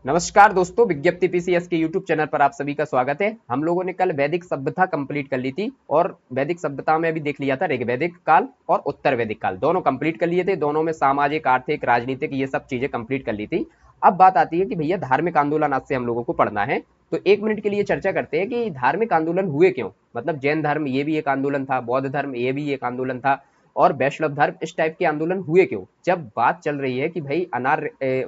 नमस्कार दोस्तों, विज्ञप्ति पीसीएस के यूट्यूब चैनल पर आप सभी का स्वागत है। हम लोगों ने कल वैदिक सभ्यता कंप्लीट कर ली थी और वैदिक सभ्यता में भी देख लिया था ऋग्वैदिक काल और उत्तर वैदिक काल, दोनों कंप्लीट कर लिए थे। दोनों में सामाजिक, आर्थिक, राजनीतिक ये सब चीजें कंप्लीट कर ली थी। अब बात आती है कि भैया धार्मिक आंदोलन आज से हम लोगों को पढ़ना है। तो 1 मिनट के लिए चर्चा करते हैं कि धार्मिक आंदोलन हुए क्यों। मतलब जैन धर्म ये भी एक आंदोलन था, बौद्ध धर्म ये भी एक आंदोलन था और वैष्णव धर्म, इस टाइप के आंदोलन हुए क्यों। जब बात चल रही है कि भाई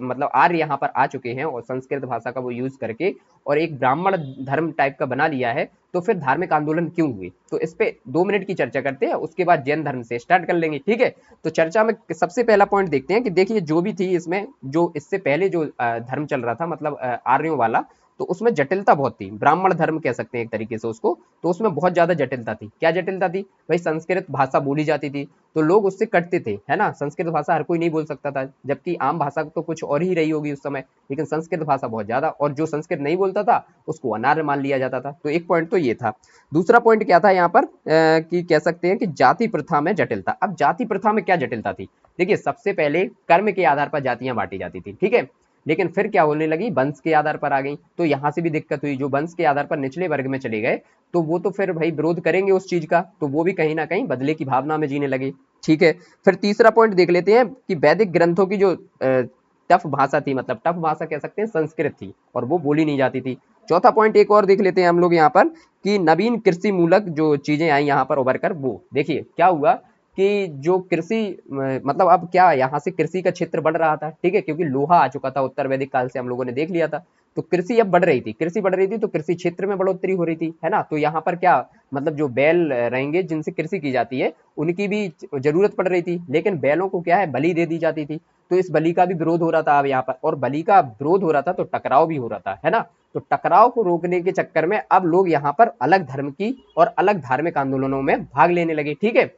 मतलब आर्य यहाँ पर आ चुके हैं और संस्कृत भाषा का वो यूज करके और एक ब्राह्मण धर्म टाइप का बना लिया है, तो फिर धार्मिक आंदोलन क्यों हुए। तो इस पे 2 मिनट की चर्चा करते हैं, उसके बाद जैन धर्म से स्टार्ट कर लेंगे। ठीक है, तो चर्चा में सबसे पहला पॉइंट देखते हैं कि देखिए जो भी थी इसमें, जो इससे पहले जो धर्म चल रहा था, मतलब आर्यों वाला, तो उसमें जटिलता बहुत थी। ब्राह्मण धर्म कह सकते हैं एक तरीके से उसको। तो उसमें बहुत ज्यादा जटिलता थी। क्या जटिलता थी भाई? संस्कृत भाषा बोली जाती थी तो लोग उससे कटते थे, है ना। संस्कृत भाषा हर कोई नहीं बोल सकता था, जबकि आम भाषा तो कुछ और ही रही होगी उस समय, लेकिन संस्कृत भाषा बहुत ज्यादा, और जो संस्कृत नहीं बोलता था उसको अनार्य मान लिया जाता था। तो एक पॉइंट तो ये था। दूसरा पॉइंट क्या था यहाँ पर कि कह सकते हैं कि जाति प्रथा में जटिलता। अब जाति प्रथा में क्या जटिलता थी? देखिए, सबसे पहले कर्म के आधार पर जातियां बांटी जाती थी, ठीक है। लेकिन फिर क्या होने लगी, वंश के आधार पर आ गई। तो यहां से भी दिक्कत हुई, जो वंश के आधार पर निचले वर्ग में चले गए तो वो तो फिर भाई विरोध करेंगे उस चीज का, तो वो भी कहीं ना कहीं बदले की भावना में जीने लगे। ठीक है, फिर तीसरा पॉइंट देख लेते हैं कि वैदिक ग्रंथों की जो टफ भाषा थी, मतलब टफ भाषा कह सकते हैं, संस्कृत थी और वो बोली नहीं जाती थी। चौथा पॉइंट एक और देख लेते हैं हम लोग यहाँ पर कि नवीन कृषि मूलक जो चीजें आई यहाँ पर उभर कर। वो देखिए क्या हुआ कि जो कृषि मतलब अब क्या यहाँ से कृषि का क्षेत्र बढ़ रहा था, ठीक है, क्योंकि लोहा आ चुका था उत्तर वैदिक काल से, हम लोगों ने देख लिया था। तो कृषि अब बढ़ रही थी, कृषि बढ़ रही थी तो कृषि क्षेत्र में बढ़ोतरी हो रही थी, है ना। तो यहाँ पर क्या, मतलब जो बैल रहेंगे जिनसे कृषि की जाती है उनकी भी जरूरत पड़ रही थी, लेकिन बैलों को क्या है, बलि दे दी जाती थी। तो इस बलि का भी विरोध हो रहा था अब यहाँ पर, और बलि का विरोध हो रहा था तो टकराव भी हो रहा था, है ना। तो टकराव को रोकने के चक्कर में अब लोग यहाँ पर अलग धर्म की और अलग धार्मिक आंदोलनों में भाग लेने लगे, ठीक है।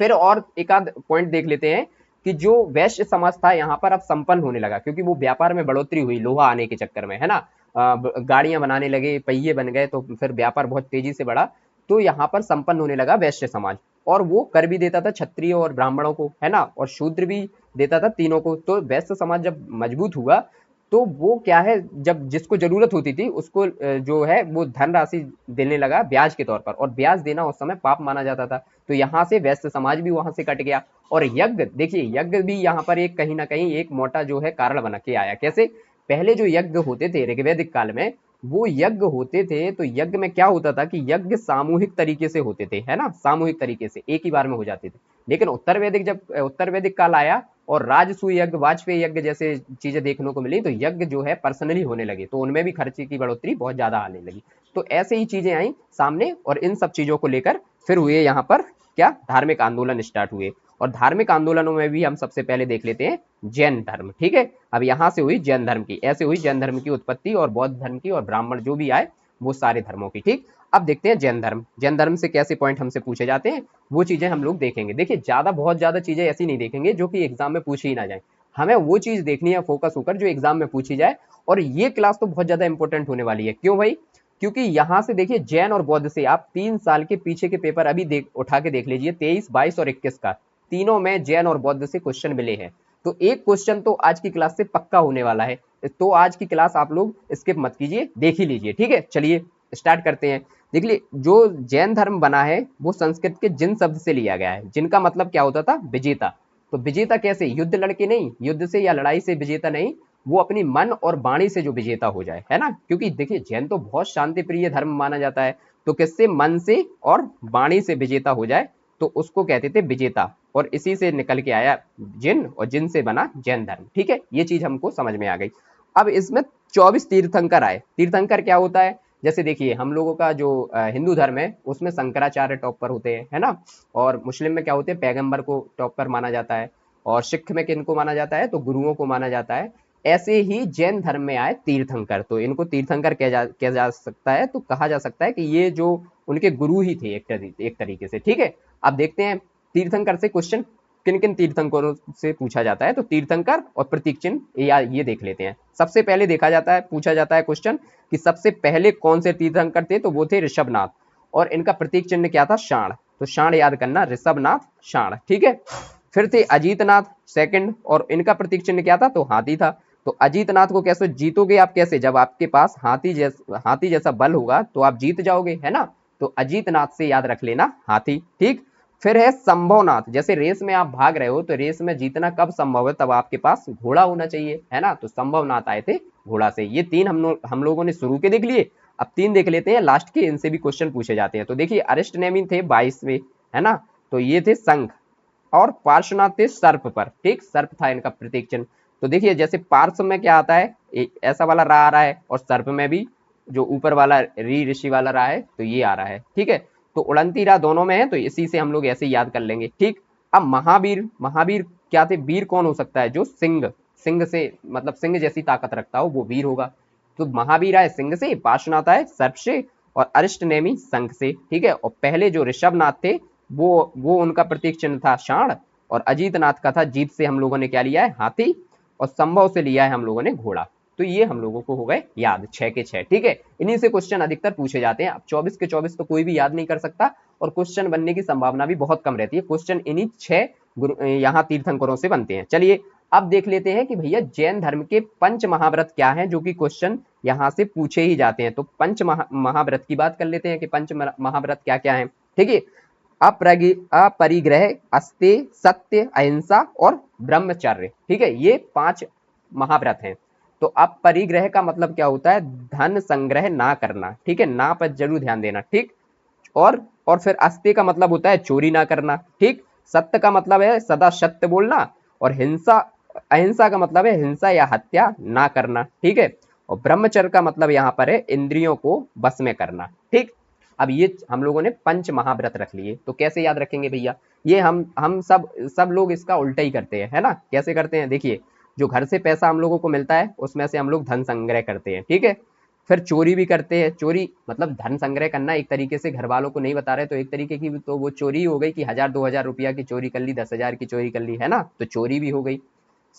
फिर और एक आध पॉइंट देख लेते हैं कि जो वैश्य समाज था यहाँ पर अब संपन्न होने लगा, क्योंकि वो व्यापार में बढ़ोतरी हुई लोहा आने के चक्कर में, है ना। गाड़ियां बनाने लगे, पहिए बन गए, तो फिर व्यापार बहुत तेजी से बढ़ा। तो यहाँ पर संपन्न होने लगा वैश्य समाज, और वो कर भी देता था क्षत्रिय और ब्राह्मणों को, है ना, और शूद्र भी देता था, तीनों को। तो वैश्य समाज जब मजबूत हुआ तो वो क्या है, जब जिसको जरूरत होती थी उसको जो है वो धनराशि देने लगा ब्याज के तौर पर, और ब्याज देना उस समय पाप माना जाता था। तो यहाँ से वैश्य समाज भी वहां से कट गया। और यज्ञ, देखिए यज्ञ भी यहाँ पर एक कहीं ना कहीं एक मोटा जो है कारण बना के आया। कैसे? पहले जो यज्ञ होते थे ऋग्वैदिक काल में, वो यज्ञ होते थे तो यज्ञ में क्या होता था कि यज्ञ सामूहिक तरीके से होते थे, है ना, सामूहिक तरीके से एक ही बार में हो जाते थे। लेकिन उत्तर वैदिक, जब उत्तर वैदिक काल आया और राजसूय यज्ञ, वाजपेयी यज्ञ जैसे चीजें देखने को मिली, तो यज्ञ जो है पर्सनली होने लगे, तो उनमें भी खर्चे की बढ़ोतरी बहुत ज्यादा आने लगी। तो ऐसे ही चीजें आई सामने, और इन सब चीजों को लेकर फिर हुए यहाँ पर क्या, धार्मिक आंदोलन स्टार्ट हुए। और धार्मिक आंदोलनों में भी हम सबसे पहले देख लेते हैं जैन धर्म, ठीक है। अब यहाँ से हुई जैन धर्म की, ऐसे हुई जैन धर्म की उत्पत्ति, और बौद्ध धर्म की, और ब्राह्मण जो भी आए वो सारे धर्मों की, ठीक। अब देखते हैं जैन धर्म। जैन धर्म से कैसे पॉइंट हमसे पूछे जाते हैं वो चीजें हम लोग देखेंगे। देखिए ज्यादा, बहुत ज्यादा चीजें ऐसी नहीं देखेंगे जो कि एग्जाम में पूछी ही ना जाए। हमें वो चीज देखनी है फोकस होकर जो एग्जाम में पूछी जाए। और ये क्लास तो बहुत ज्यादा इंपॉर्टेंट होने वाली है। क्यों भाई? क्योंकि यहां से देखिए जैन और बौद्ध से आप 3 साल के पीछे के पेपर अभी उठा के देख लीजिए, 23, 22 और 21 का, तीनों में जैन और बौद्ध से क्वेश्चन मिले हैं। तो एक क्वेश्चन तो आज की क्लास से पक्का होने वाला है। तो आज की क्लास आप लोग स्किप मत कीजिए, देख ही लीजिए, ठीक है। चलिए स्टार्ट करते हैं। देखिए जो जैन धर्म बना है वो संस्कृत के जिन शब्द से लिया गया है, जिनका मतलब क्या होता था, विजेता। तो विजेता कैसे? युद्ध लड़के नहीं, युद्ध से या लड़ाई से विजेता नहीं, वो अपनी मन और वाणी से जो विजेता हो जाए, है ना। क्योंकि देखिए जैन तो बहुत शांति प्रिय धर्म माना जाता है, तो किससे? मन से और वाणी से विजेता हो जाए, तो उसको कहते थे विजेता। और इसी से निकल के आया जिन, और जिन से बना जैन धर्म, ठीक है। ये चीज हमको समझ में आ गई। अब इसमें 24 तीर्थंकर आए। तीर्थंकर क्या होता है? जैसे देखिए हम लोगों का जो हिंदू धर्म है उसमें शंकराचार्य टॉप पर होते हैं, है ना। और मुस्लिम में क्या होते हैं? पैगंबर को टॉप पर माना जाता है। और सिख में किनको माना जाता है? तो गुरुओं को माना जाता है। ऐसे ही जैन धर्म में आए तीर्थंकर, तो इनको तीर्थंकर कहा जा सकता है, तो कहा जा सकता है कि ये जो उनके गुरु ही थे एक तरीके से, ठीक है। अब देखते हैं तीर्थंकर से क्वेश्चन किन किन तीर्थंकरों से पूछा जाता है। तो तीर्थंकर और प्रतीक चिन्ह ये देख लेते हैं। सबसे पहले देखा जाता है, पूछा जाता है क्वेश्चन कि सबसे पहले कौन से तीर्थंकर थे, तो वो थे ऋषभनाथ, और इनका प्रतीक चिन्ह क्या था? शाण। तो शाण याद करना, ऋषभनाथ शाण, ठीक है। फिर थे अजीतनाथ सेकंड, और इनका प्रतीक चिन्ह क्या था? तो हाथी था। तो अजीतनाथ को कैसे जीतोगे आप, कैसे, जब आपके पास हाथी जैसा बल होगा तो आप जीत जाओगे, है ना। तो अजीतनाथ से याद रख लेना हाथी, ठीक। फिर है संभवनाथ, जैसे रेस में आप भाग रहे हो तो रेस में जीतना कब संभव है, तब आपके पास घोड़ा होना चाहिए, है ना। तो संभवनाथ आए थे घोड़ा से। ये तीन हम लोगों ने शुरू के देख लिए। अब तीन देख लेते हैं लास्ट के, इनसे भी क्वेश्चन पूछे जाते हैं। तो देखिए अरिष्ट नेमी थे 22वें, है ना। तो ये थे शंख, और पार्श्वनाथ थे सर्प पर, ठीक, सर्प था इनका प्रतीक चिन्ह। तो देखिए जैसे पार्श्व में क्या आता है, ऐसा वाला रा आ रहा है, और सर्प में भी जो ऊपर वाला री ऋषि वाला रहा है तो ये आ रहा है, ठीक है। तो उड़ंती रा दोनों में है, तो इसी से हम लोग ऐसे ही याद कर लेंगे, ठीक। अब महावीर, महावीर क्या थे, वीर कौन हो सकता है, जो सिंह, सिंह से मतलब सिंह जैसी ताकत रखता हो वो वीर होगा। तो महावीर आए सिंह से, पार्श्वनाथ आए सर्प से, और अरिष्ट नेमी शंख से, ठीक है। और पहले जो ऋषभनाथ थे वो उनका प्रतीक चिन्ह था षांड, और अजीतनाथ का था जीत से हम लोगों ने क्या लिया है, हाथी, और संभव से लिया है हम लोगों ने घोड़ा। तो ये हम लोगों को हो गए याद 6 के 6, ठीक है। इन्हीं से क्वेश्चन अधिकतर पूछे जाते हैं। अब 24 के 24 तो कोई भी याद नहीं कर सकता, और क्वेश्चन बनने की संभावना भी बहुत कम रहती है। क्वेश्चन इन्हीं 6 यहाँ तीर्थंकरों से बनते हैं। चलिए अब देख लेते हैं कि भैया जैन धर्म के पंच महाव्रत क्या हैं, जो कि क्वेश्चन यहाँ से पूछे ही जाते हैं। तो पंच महाव्रत की बात कर लेते हैं कि पंच महाव्रत क्या क्या है, ठीक है। अपरिग्रह, अस्तेय, सत्य, अहिंसा और ब्रह्मचर्य, ठीक है। ये 5 महाव्रत हैं। तो अपरिग्रह का मतलब क्या होता है, धन संग्रह ना करना, ठीक है, ना पर जरूर ध्यान देना, ठीक। और फिर अस्तेय का मतलब होता है चोरी ना करना, ठीक। सत्य का मतलब है सदा सत्य बोलना, और हिंसा, अहिंसा का मतलब है हिंसा या हत्या ना करना, ठीक है। और ब्रह्मचर्य का मतलब यहाँ पर है इंद्रियों को बस में करना, ठीक। अब ये हम लोगों ने पंच महाव्रत रख लिए। तो कैसे याद रखेंगे भैया, ये हम सब लोग इसका उल्टा ही करते हैं, है ना। कैसे करते हैं, देखिए जो घर से पैसा हम लोगों को मिलता है उसमें से हम लोग धन संग्रह करते हैं, ठीक है। फिर चोरी भी करते हैं। चोरी मतलब धन संग्रह करना, एक तरीके से घर वालों को नहीं बता रहे तो एक तरीके की तो वो चोरी हो गई कि 1000-2000 रुपया की चोरी कर ली, 10,000 की चोरी कर ली, है ना। तो चोरी भी हो गई।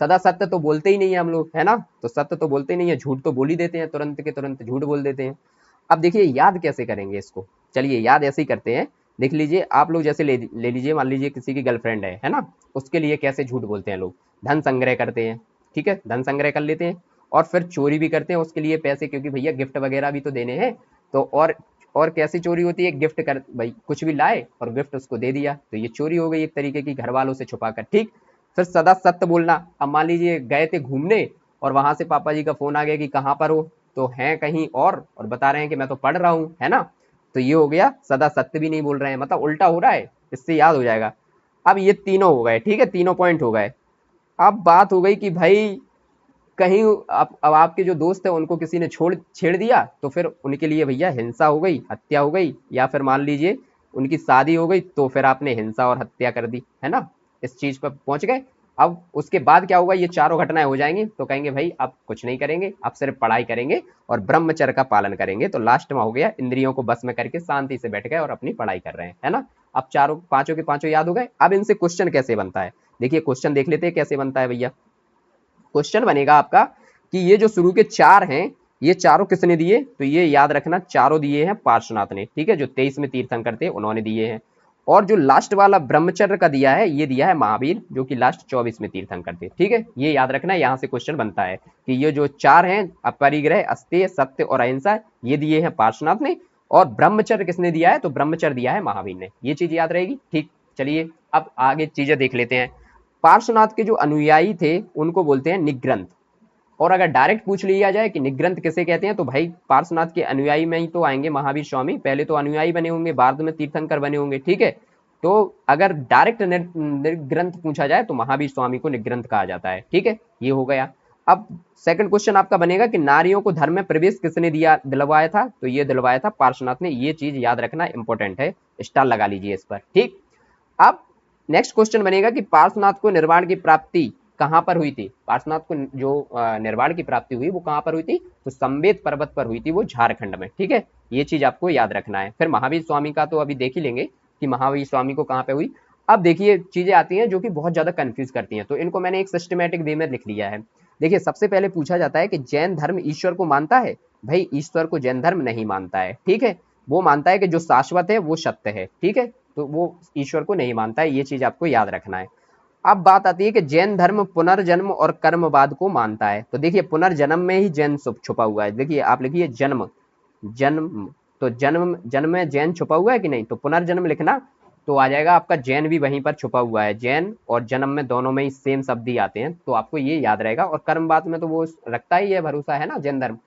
सदा सत्य तो बोलते ही नहीं है हम लोग, है ना। तो सत्य तो बोलते नहीं है, झूठ तो बोल ही देते हैं, तुरंत के तुरंत झूठ बोल देते हैं। अब देखिए याद कैसे करेंगे इसको, चलिए याद ऐसे ही करते हैं। देख लीजिए आप लोग, जैसे ले लीजिए, मान लीजिए किसी की गर्लफ्रेंड है ना, उसके लिए कैसे झूठ बोलते हैं लोग, धन संग्रह करते हैं, ठीक है, धन संग्रह कर लेते हैं। और फिर चोरी भी करते हैं उसके लिए पैसे, क्योंकि भैया गिफ्ट वगैरह भी तो देने हैं। तो और कैसी चोरी होती है, गिफ्ट कर भाई, कुछ भी लाए और गिफ्ट उसको दे दिया, तो ये चोरी हो गई एक तरीके की, घर वालों से छुपा कर, ठीक। फिर सदा सत्य बोलना, अब मान लीजिए गए थे घूमने और वहां से पापा जी का फोन आ गया कि कहाँ पर हो, तो हैं कहीं और बता रहे हैं कि मैं तो पढ़ रहा हूँ, है ना। तो ये हो गया सदा सत्य भी नहीं बोल रहे हैं, मतलब उल्टा हो रहा है। इससे याद हो जाएगा। अब ये तीनों हो गए, ठीक है, तीनों पॉइंट हो गए। अब बात हो गई कि भाई कहीं अब आपके जो दोस्त है उनको किसी ने छेड़ दिया, तो फिर उनके लिए भैया हिंसा हो गई, हत्या हो गई, या फिर मान लीजिए उनकी शादी हो गई तो फिर आपने हिंसा और हत्या कर दी, है ना। इस चीज पर पहुंच गए। अब उसके बाद क्या होगा, ये चारों घटनाएं हो जाएंगी, तो कहेंगे भाई अब कुछ नहीं करेंगे, अब सिर्फ पढ़ाई करेंगे और ब्रह्मचर्य का पालन करेंगे। तो लास्ट में हो गया इंद्रियों को बस में करके शांति से बैठ गए और अपनी पढ़ाई कर रहे हैं, है ना। अब चारों पांचों के पांचों याद हो गए। अब इनसे क्वेश्चन कैसे बनता है, देखिए क्वेश्चन देख लेते हैं कैसे बनता है भैया। क्वेश्चन बनेगा आपका कि ये जो शुरू के 4 हैं, ये चारों किसने दिए, तो ये याद रखना चारों दिए हैं पार्श्वनाथ ने, ठीक है, जो 23 में तीर्थंकर थे उन्होंने दिए हैं। और जो लास्ट वाला ब्रह्मचर्य का दिया है, ये दिया है महावीर, जो कि लास्ट 24 में तीर्थंकर थे, ठीक है। ये याद रखना, यहाँ से क्वेश्चन बनता है कि ये जो 4 हैं, अपरिग्रह, अस्तेय, सत्य और अहिंसा, ये दिए हैं पार्श्वनाथ ने। और ब्रह्मचर्य किसने दिया है, तो ब्रह्मचर्य दिया है महावीर ने। ये चीज याद रहेगी, ठीक। चलिए अब आगे चीजें देख लेते हैं। पार्श्वनाथ के जो अनुयायी थे उनको बोलते हैं निग्रंथ। और अगर डायरेक्ट पूछ लिया जाए कि निग्रंथ किसे कहते हैं, तो भाई पार्श्वनाथ के अनुयायी में ही तो आएंगे महावीर स्वामी, पहले तो अनुयायी बने होंगे, बाद में तीर्थंकर बने होंगे, ठीक है। तो अगर डायरेक्ट निग्रंथ पूछा जाए तो महावीर स्वामी को निग्रंथ कहा जाता है, ठीक है। ये हो गया। अब सेकंड क्वेश्चन आपका बनेगा कि नारियों को धर्म में प्रवेश किसने दिलवाया था, तो ये दिलवाया था पार्श्वनाथ ने। ये चीज याद रखना इंपॉर्टेंट है, स्टार लगा लीजिए इस पर, ठीक। अब नेक्स्ट क्वेश्चन बनेगा कि पार्श्वनाथ को निर्वाण की प्राप्ति कहां पर हुई थी। पार्श्वनाथ को जो निर्वाण की प्राप्ति हुई वो कहां पर हुई थी, तो संवेद पर्वत पर हुई थी, वो झारखंड में, ठीक है। ये चीज आपको याद रखना है। फिर महावीर स्वामी का तो अभी देख ही लेंगे कि महावीर स्वामी को कहां पे हुई। अब देखिए चीजें आती हैं जो कि बहुत ज्यादा कंफ्यूज करती हैं, तो इनको मैंने एक सिस्टमेटिक वे में लिख लिया है। देखिए सबसे पहले पूछा जाता है कि जैन धर्म ईश्वर को मानता है। भाई ईश्वर को जैन धर्म नहीं मानता है, ठीक है। वो मानता है कि जो शाश्वत है वो सत्य है, ठीक है। तो वो ईश्वर को नहीं मानता है, ये चीज आपको याद रखना है। अब बात आती है कि जैन धर्म पुनर्जन्म और कर्मवाद को मानता है। तो देखिए पुनर्जन्म में ही जैन छुपा हुआ है। देखिए आप लिखिए जन्म, जन्म, तो जन्म, जन्म में जैन छुपा हुआ है कि नहीं, तो पुनर्जन्म लिखना तो आ जाएगा आपका जैन भी वहीं पर छुपा हुआ है। जैन और जन्म में दोनों में ही सेम शब्द ही आते हैं, तो आपको ये याद रहेगा। और कर्मवाद में तो वो रखता ही है भरोसा, है ना, जैन धर्म।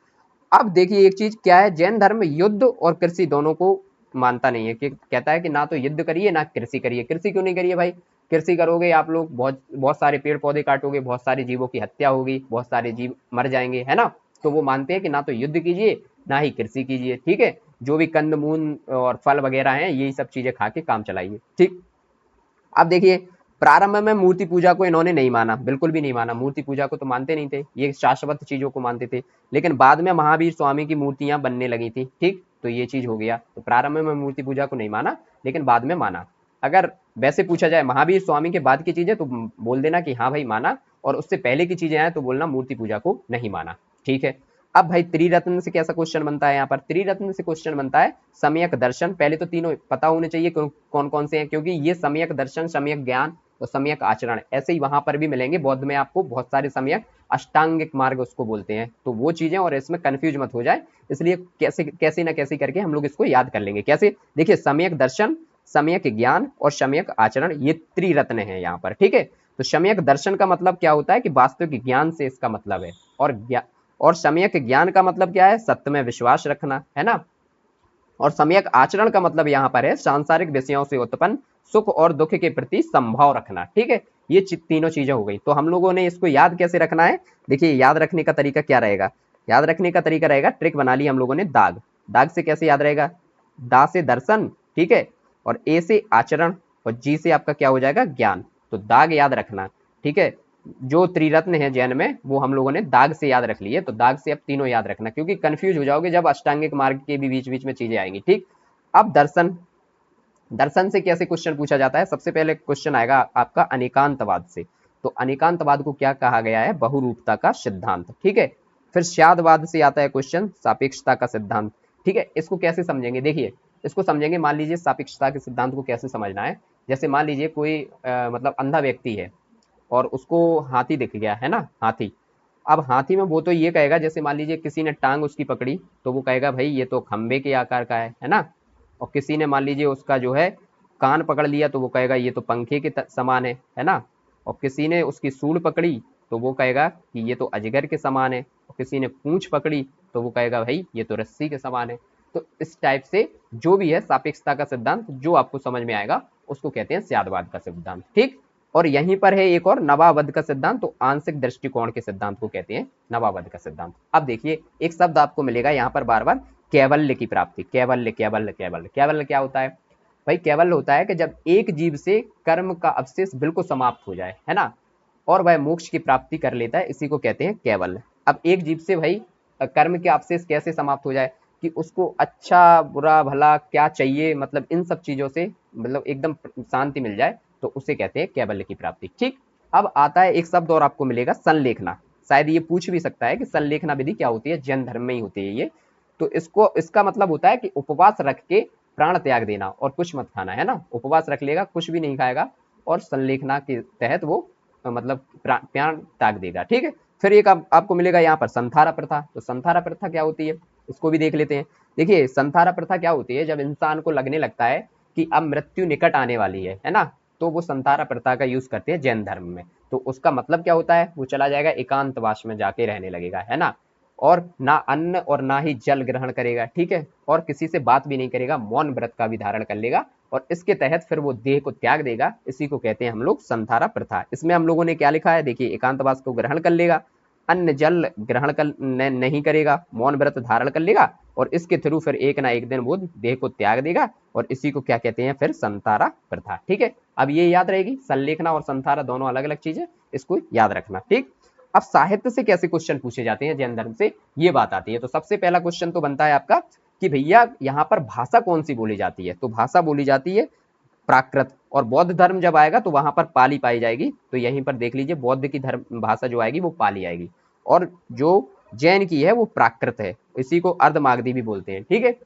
अब देखिए एक चीज क्या है, जैन धर्म युद्ध और कृषि दोनों को मानता नहीं है, कि कहता है कि ना तो युद्ध करिए ना कृषि करिए। कृषि क्यों नहीं करिए भाई, कृषि करोगे आप लोग बहुत बहुत सारे पेड़ पौधे काटोगे, बहुत सारे जीवों की हत्या होगी, बहुत सारे जीव मर जाएंगे, है ना। तो वो मानते हैं कि ना तो युद्ध कीजिए ना ही कृषि कीजिए, ठीक है। जो भी कंद मून और फल वगैरह हैं यही सब चीजें खा के काम चलाइए, ठीक। अब देखिए प्रारंभ में मूर्ति पूजा को इन्होंने नहीं माना, बिल्कुल भी नहीं माना, मूर्ति पूजा को तो मानते नहीं थे, ये शाश्वत चीजों को मानते थे। लेकिन बाद में महावीर स्वामी की मूर्तियां बनने लगी थी, ठीक, तो ये चीज हो गया। तो प्रारंभ में मूर्ति पूजा को नहीं माना, लेकिन बाद में माना। अगर वैसे पूछा जाए महावीर स्वामी के बाद की चीजें तो बोल देना कि हाँ भाई माना, और उससे पहले की चीजें आए तो बोलना मूर्ति पूजा को नहीं माना, ठीक है। अब भाई त्रिरत्न से कैसा क्वेश्चन बनता है, यहाँ पर त्रिरत्न से क्वेश्चन बनता है सम्यक दर्शन। पहले तो तीनों पता होने चाहिए कौन कौन से हैं, क्योंकि ये सम्यक दर्शन, सम्यक ज्ञान और सम्यक आचरण ऐसे ही वहां पर भी मिलेंगे। बौद्ध में आपको बहुत सारे सम्यक, अष्टांगिक मार्ग उसको बोलते हैं, तो वो चीजें, और इसमें कंफ्यूज मत हो जाए, इसलिए कैसे कैसे ना कैसे करके हम लोग इसको याद कर लेंगे। कैसे, देखिए सम्यक दर्शन, सम्यक ज्ञान और सम्यक आचरण, ये त्रिरत्न है यहाँ पर, ठीक है। तो सम्यक दर्शन का मतलब क्या होता है कि वास्तविक ज्ञान से इसका मतलब है, और सम्यक ज्ञान का मतलब क्या है, सत्य में विश्वास रखना, है ना। और सम्यक आचरण का मतलब यहाँ पर है सांसारिक विषयों से उत्पन्न सुख और दुख के प्रति संभाव रखना, ठीक है। ये तीनों चीजें हो गई। तो हम लोगों ने इसको याद कैसे रखना है, देखिए याद रखने का तरीका क्या रहेगा, याद रखने का तरीका रहेगा, ट्रिक बना ली हम लोगों ने, दाग। दाग से कैसे याद रहेगा, दा से दर्शन, ठीक है, और ए से आचरण, और जी से आपका क्या हो जाएगा, ज्ञान। तो दाग याद रखना, ठीक है। जो त्रिरत्न है जैन में वो हम लोगों ने दाग से याद रख लिए, तो दाग से अब तीनों याद रखना, क्योंकि कंफ्यूज हो जाओगे जब अष्टांगिक मार्ग के भी बीच बीच में चीजें आएंगी, ठीक। अब दर्शन, दर्शन से कैसे क्वेश्चन पूछा जाता है, सबसे पहले क्वेश्चन आएगा आपका अनेकांतवाद से। तो अनेकांतवाद को क्या कहा गया है, बहुरूपता का सिद्धांत, ठीक है। फिर स्यादवाद से आता है क्वेश्चन, सापेक्षता का सिद्धांत, ठीक है। इसको कैसे समझेंगे, देखिए इसको समझेंगे, मान लीजिए सापेक्षता के सिद्धांत को कैसे समझना है। जैसे मान लीजिए कोई मतलब अंधा व्यक्ति है और उसको हाथी दिख गया, है ना, हाथी। अब हाथी में वो तो ये कहेगा, जैसे मान लीजिए किसी ने टांग उसकी पकड़ी तो वो कहेगा भाई ये तो खंबे के आकार का है ना। और किसी ने मान लीजिए उसका जो है कान पकड़ लिया तो वो कहेगा ये तो पंखे के समान है ना। और किसी ने उसकी सूंड पकड़ी तो वो कहेगा कि ये तो अजगर के समान है। और किसी ने पूंछ पकड़ी तो वो कहेगा भाई ये तो रस्सी के समान है। तो इस टाइप से जो भी है सापेक्षता का सिद्धांत जो आपको समझ में आएगा उसको कहते हैं स्यादवाद का सिद्धांत, ठीक। और यहीं पर है एक और नवावध का सिद्धांत, तो आंशिक दृष्टिकोण के सिद्धांत को कहते हैं नवावध का सिद्धांत। अब देखिए एक शब्द आपको मिलेगा यहाँ पर बार बार, कैवल्य की प्राप्ति। कैवल्य, कैवल्य, कैवल्य, कैवल्य क्या होता है भाई, केवल होता है कि जब एक जीव से कर्म का अवशेष बिल्कुल समाप्त हो जाए, है ना, और वह मोक्ष की प्राप्ति कर लेता है, इसी को कहते हैं केवल। अब एक जीव से भाई कर्म के अवशेष कैसे समाप्त हो जाए, कि उसको अच्छा बुरा भला क्या चाहिए, मतलब इन सब चीजों से मतलब एकदम शांति मिल जाए, तो उसे कहते हैं कैवल्य की प्राप्ति, ठीक। अब आता है एक शब्द और आपको मिलेगा, संलेखना। शायद ये पूछ भी सकता है कि संलेखना विधि क्या होती है, जैन धर्म में ही होती है ये। तो इसको, इसका मतलब होता है कि उपवास रख के प्राण त्याग देना और कुछ मत खाना, है ना। उपवास रख लेगा, कुछ भी नहीं खाएगा, और संलेखना के तहत वो मतलब प्राण त्याग देगा, ठीक है। फिर एक आपको मिलेगा यहाँ पर संथारा प्रथा। तो संथारा प्रथा क्या होती है, इसको भी देख लेते हैं। देखिए संथारा प्रथा क्या होती है, जब इंसान को लगने लगता है कि अब मृत्यु निकट आने वाली है ना, तो वो संथारा प्रथा का यूज करते हैं जैन धर्म में। तो उसका मतलब क्या होता है, वो चला जाएगा एकांतवास में जाके रहने लगेगा, है ना। और ना अन्न और ना ही जल ग्रहण करेगा, ठीक है, और किसी से बात भी नहीं करेगा, मौन व्रत का भी धारण कर लेगा, और इसके तहत फिर वो देह को त्याग देगा। इसी को कहते हैं हम लोग संथारा प्रथा। इसमें हम लोगों ने क्या लिखा है, देखिए एकांतवास को ग्रहण कर लेगा, अन्न जल ग्रहण कर नहीं करेगा, मौन व्रत धारण कर लेगा, और इसके थ्रू फिर एक ना एक दिन वो देह को त्याग देगा, और इसी को क्या कहते हैं फिर संथारा प्रथा, ठीक है। अब ये याद रहेगी, संलेखना और संथारा दोनों अलग अलग चीजें, इसको याद रखना, ठीक। अब साहित्य से कैसे क्वेश्चन पूछे जाते हैं जैन धर्म से, ये बात आती है। तो सबसे पहला क्वेश्चन तो बनता है आपका कि भैया यहाँ पर भाषा कौन सी बोली जाती है, तो भाषा बोली जाती है प्राकृत। और बौद्ध धर्म जब आएगा तो वहां पर पाली पाई जाएगी, तो यहीं पर देख लीजिए बौद्ध की धर्म भाषा जो आएगी वो पाली आएगी, और जो जैन की है वो प्राकृत है, इसी को अर्धमागधी भी बोलते हैं, ठीक है।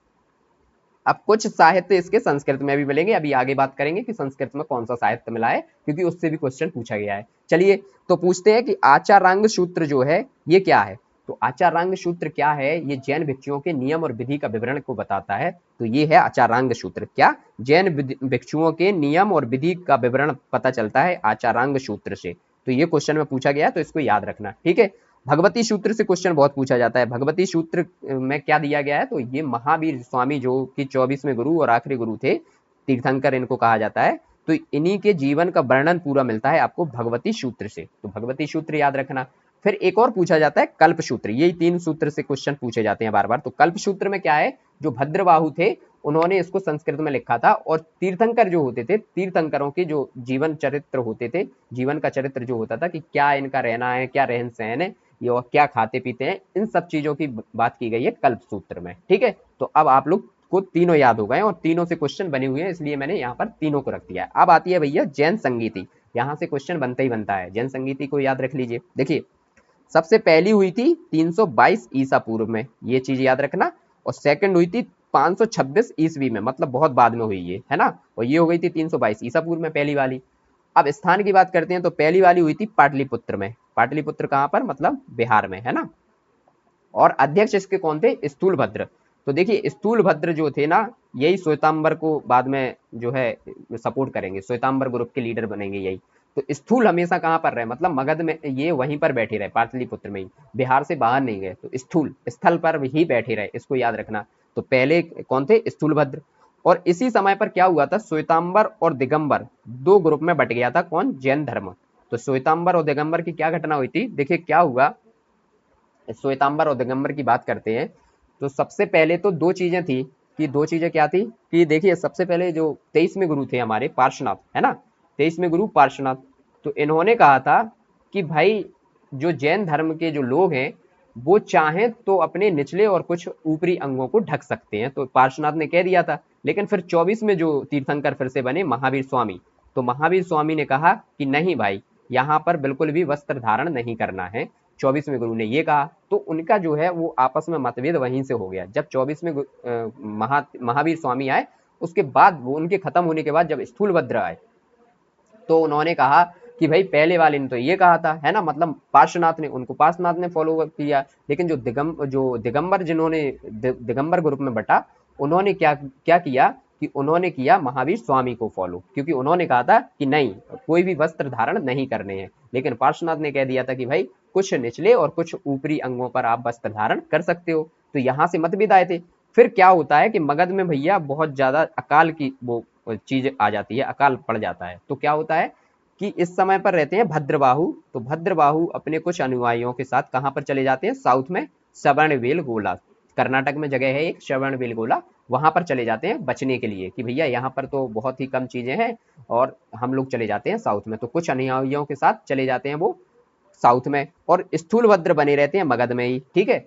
अब कुछ साहित्य इसके संस्कृत में भी मिलेंगे, अभी आगे बात करेंगे कि संस्कृत में कौन सा साहित्य मिला है, क्योंकि उससे भी क्वेश्चन पूछा गया है। चलिए तो पूछते हैं कि आचारांग सूत्र जो है ये क्या है। तो आचारांग सूत्र क्या है, ये जैन भिक्षुओं के नियम और विधि का विवरण को बताता है। तो ये है आचारांग सूत्र। क्या? जैन भिक्षुओं के नियम और विधि का विवरण पता चलता है आचारांग सूत्र से। तो ये क्वेश्चन में पूछा गया, तो इसको याद रखना, ठीक है। भगवती सूत्र से क्वेश्चन बहुत पूछा जाता है। भगवती सूत्र में क्या दिया गया है, तो ये महावीर स्वामी जो कि 24वें गुरु और आखिरी गुरु थे, तीर्थंकर इनको कहा जाता है। तो इन्हीं के जीवन का वर्णन पूरा मिलता है आपको भगवती सूत्र से। तो भगवती सूत्र याद रखना। फिर एक और पूछा जाता है कल्प सूत्र। यही 3 सूत्र से क्वेश्चन पूछे जाते हैं बार बार। तो कल्प सूत्र में क्या है, जो भद्रबाहु थे उन्होंने इसको संस्कृत में लिखा था, और तीर्थंकर जो होते थे, तीर्थंकरों के जो जीवन चरित्र होते थे, जीवन का चरित्र जो होता था कि क्या इनका रहना है, क्या रहन सहन है, ये और क्या खाते पीते हैं, इन सब चीजों की बात की गई है कल्प सूत्र में, ठीक है। तो अब आप लोग को तीनों याद हो गए और तीनों से क्वेश्चन बने हुए हैं, इसलिए मैंने यहाँ पर तीनों को रख दिया है। अब आती है भैया जैन संगीति। यहाँ से क्वेश्चन बनता ही बनता है, जैन संगीति को याद रख लीजिए। देखिए सबसे पहली हुई थी 322 ईसा पूर्व में, ये चीज याद रखना। और सेकंड हुई थी 526 ईस्वी में, मतलब बहुत बाद में हुई है ना। और ये हो गई थी 322 ईसा पूर्व में पहली वाली। अब स्थान की बात करते हैं तो पहली वाली हुई थी पाटलिपुत्र में। पाटलिपुत्र कहाँ पर, मतलब बिहार में, है ना। और अध्यक्ष इसके कौन थे, स्थूलभद्र। तो देखिए स्थूलभद्र जो थे ना, यही श्वेतांबर को बाद में जो है सपोर्ट करेंगे, श्वेतांबर ग्रुप के लीडर बनेंगे यही। तो स्थूल हमेशा कहाँ पर रहे, मतलब मगध में, ये वहीं पर बैठे रहे पाटलिपुत्र में ही, बिहार से बाहर नहीं गए। तो स्थूल स्थल पर ही बैठे रहे, इसको याद रखना। तो पहले कौन थे, स्थूलभद्र। और इसी समय पर क्या हुआ था, श्वेतांबर और दिगंबर दो ग्रुप में बट गया था, कौन, जैन धर्म। तो श्वेतांबर और दिगंबर की क्या घटना हुई थी, देखिए क्या हुआ। श्वेतांबर और दिगंबर की बात करते हैं तो सबसे पहले तो दो चीजें थी, कि दो चीजें क्या थी, कि देखिए सबसे पहले जो 23वें गुरु थे हमारे पार्श्वनाथ, है ना, 23वें गुरु पार्श्वनाथ। तो इन्होंने कहा था कि भाई जो जैन धर्म के जो लोग हैं वो चाहें तो अपने निचले और कुछ ऊपरी अंगों को ढक सकते हैं। तो पार्श्वनाथ ने कह दिया था। लेकिन फिर 24 में जो तीर्थंकर फिर से बने महावीर स्वामी, तो महावीर स्वामी ने कहा कि नहीं भाई, यहाँ पर बिल्कुल भी वस्त्र धारण नहीं करना है। 24वें गुरु ने ये कहा, तो उनका जो है वो आपस में मतभेद वहीं से हो गया। जब 24वें महावीर स्वामी आए, उसके बाद वो उनके खत्म होने के बाद जब स्थूलभद्र आए, तो उन्होंने कहा कि भाई पहले वाले ने तो ये कहा था, है ना, मतलब पार्श्वनाथ ने, उनको पार्श्वनाथ ने फॉलो किया। लेकिन जो दिगंबर जिन्होंने दिगंबर ग्रुप में बटा, उन्होंने क्या क्या किया कि उन्होंने किया महावीर स्वामी को फॉलो, क्योंकि उन्होंने कहा था कि नहीं, कोई भी वस्त्र धारण नहीं करने हैं। लेकिन पार्श्वनाथ ने कह दिया था कि भाई कुछ निचले और कुछ ऊपरी अंगों पर आप वस्त्र धारण कर सकते हो। तो यहाँ से मतभेद आए थे। फिर क्या होता है कि मगध में भैया बहुत ज्यादा अकाल की वो चीज आ जाती है, अकाल पड़ जाता है। तो क्या होता है कि इस समय पर रहते हैं भद्रबाहु। तो भद्रबाहु अपने कुछ अनुयायियों के साथ कहां पर चले जाते हैं, साउथ में श्रवणबेलगोला, कर्नाटक में जगह है एक श्रवणबेलगोला, वहां पर चले जाते हैं बचने के लिए, कि भैया यहाँ पर तो बहुत ही कम चीजें हैं और हम लोग चले जाते हैं साउथ में। तो कुछ अनुयायियों के साथ चले जाते हैं वो साउथ में, और स्थूलभद्र बने रहते हैं मगध में ही, ठीक है।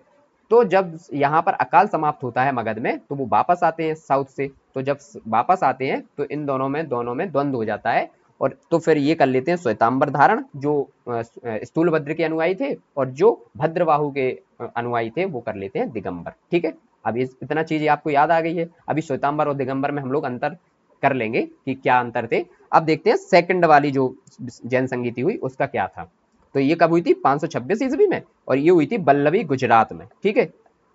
तो जब यहाँ पर अकाल समाप्त होता है मगध में, तो वो वापस आते हैं साउथ से। तो जब वापस आते हैं तो इन दोनों में द्वंद्व हो जाता है। और तो फिर ये कर लेते हैं श्वेतांबर धारण, जो स्थूलभद्र के अनुयायी थे, और जो भद्रबाहु के अनुयायी थे वो कर लेते हैं दिगंबर, ठीक है। अब इतना चीज आपको याद आ गई है। अभी श्वेतांबर और दिगंबर में हम लोग अंतर कर लेंगे कि क्या अंतर थे। अब देखते हैं सेकंड वाली जो जैन संगीति हुई उसका क्या था। तो ये कब हुई थी, 526 ईस्वी में, और ये हुई थी बल्लभी गुजरात में, ठीक है।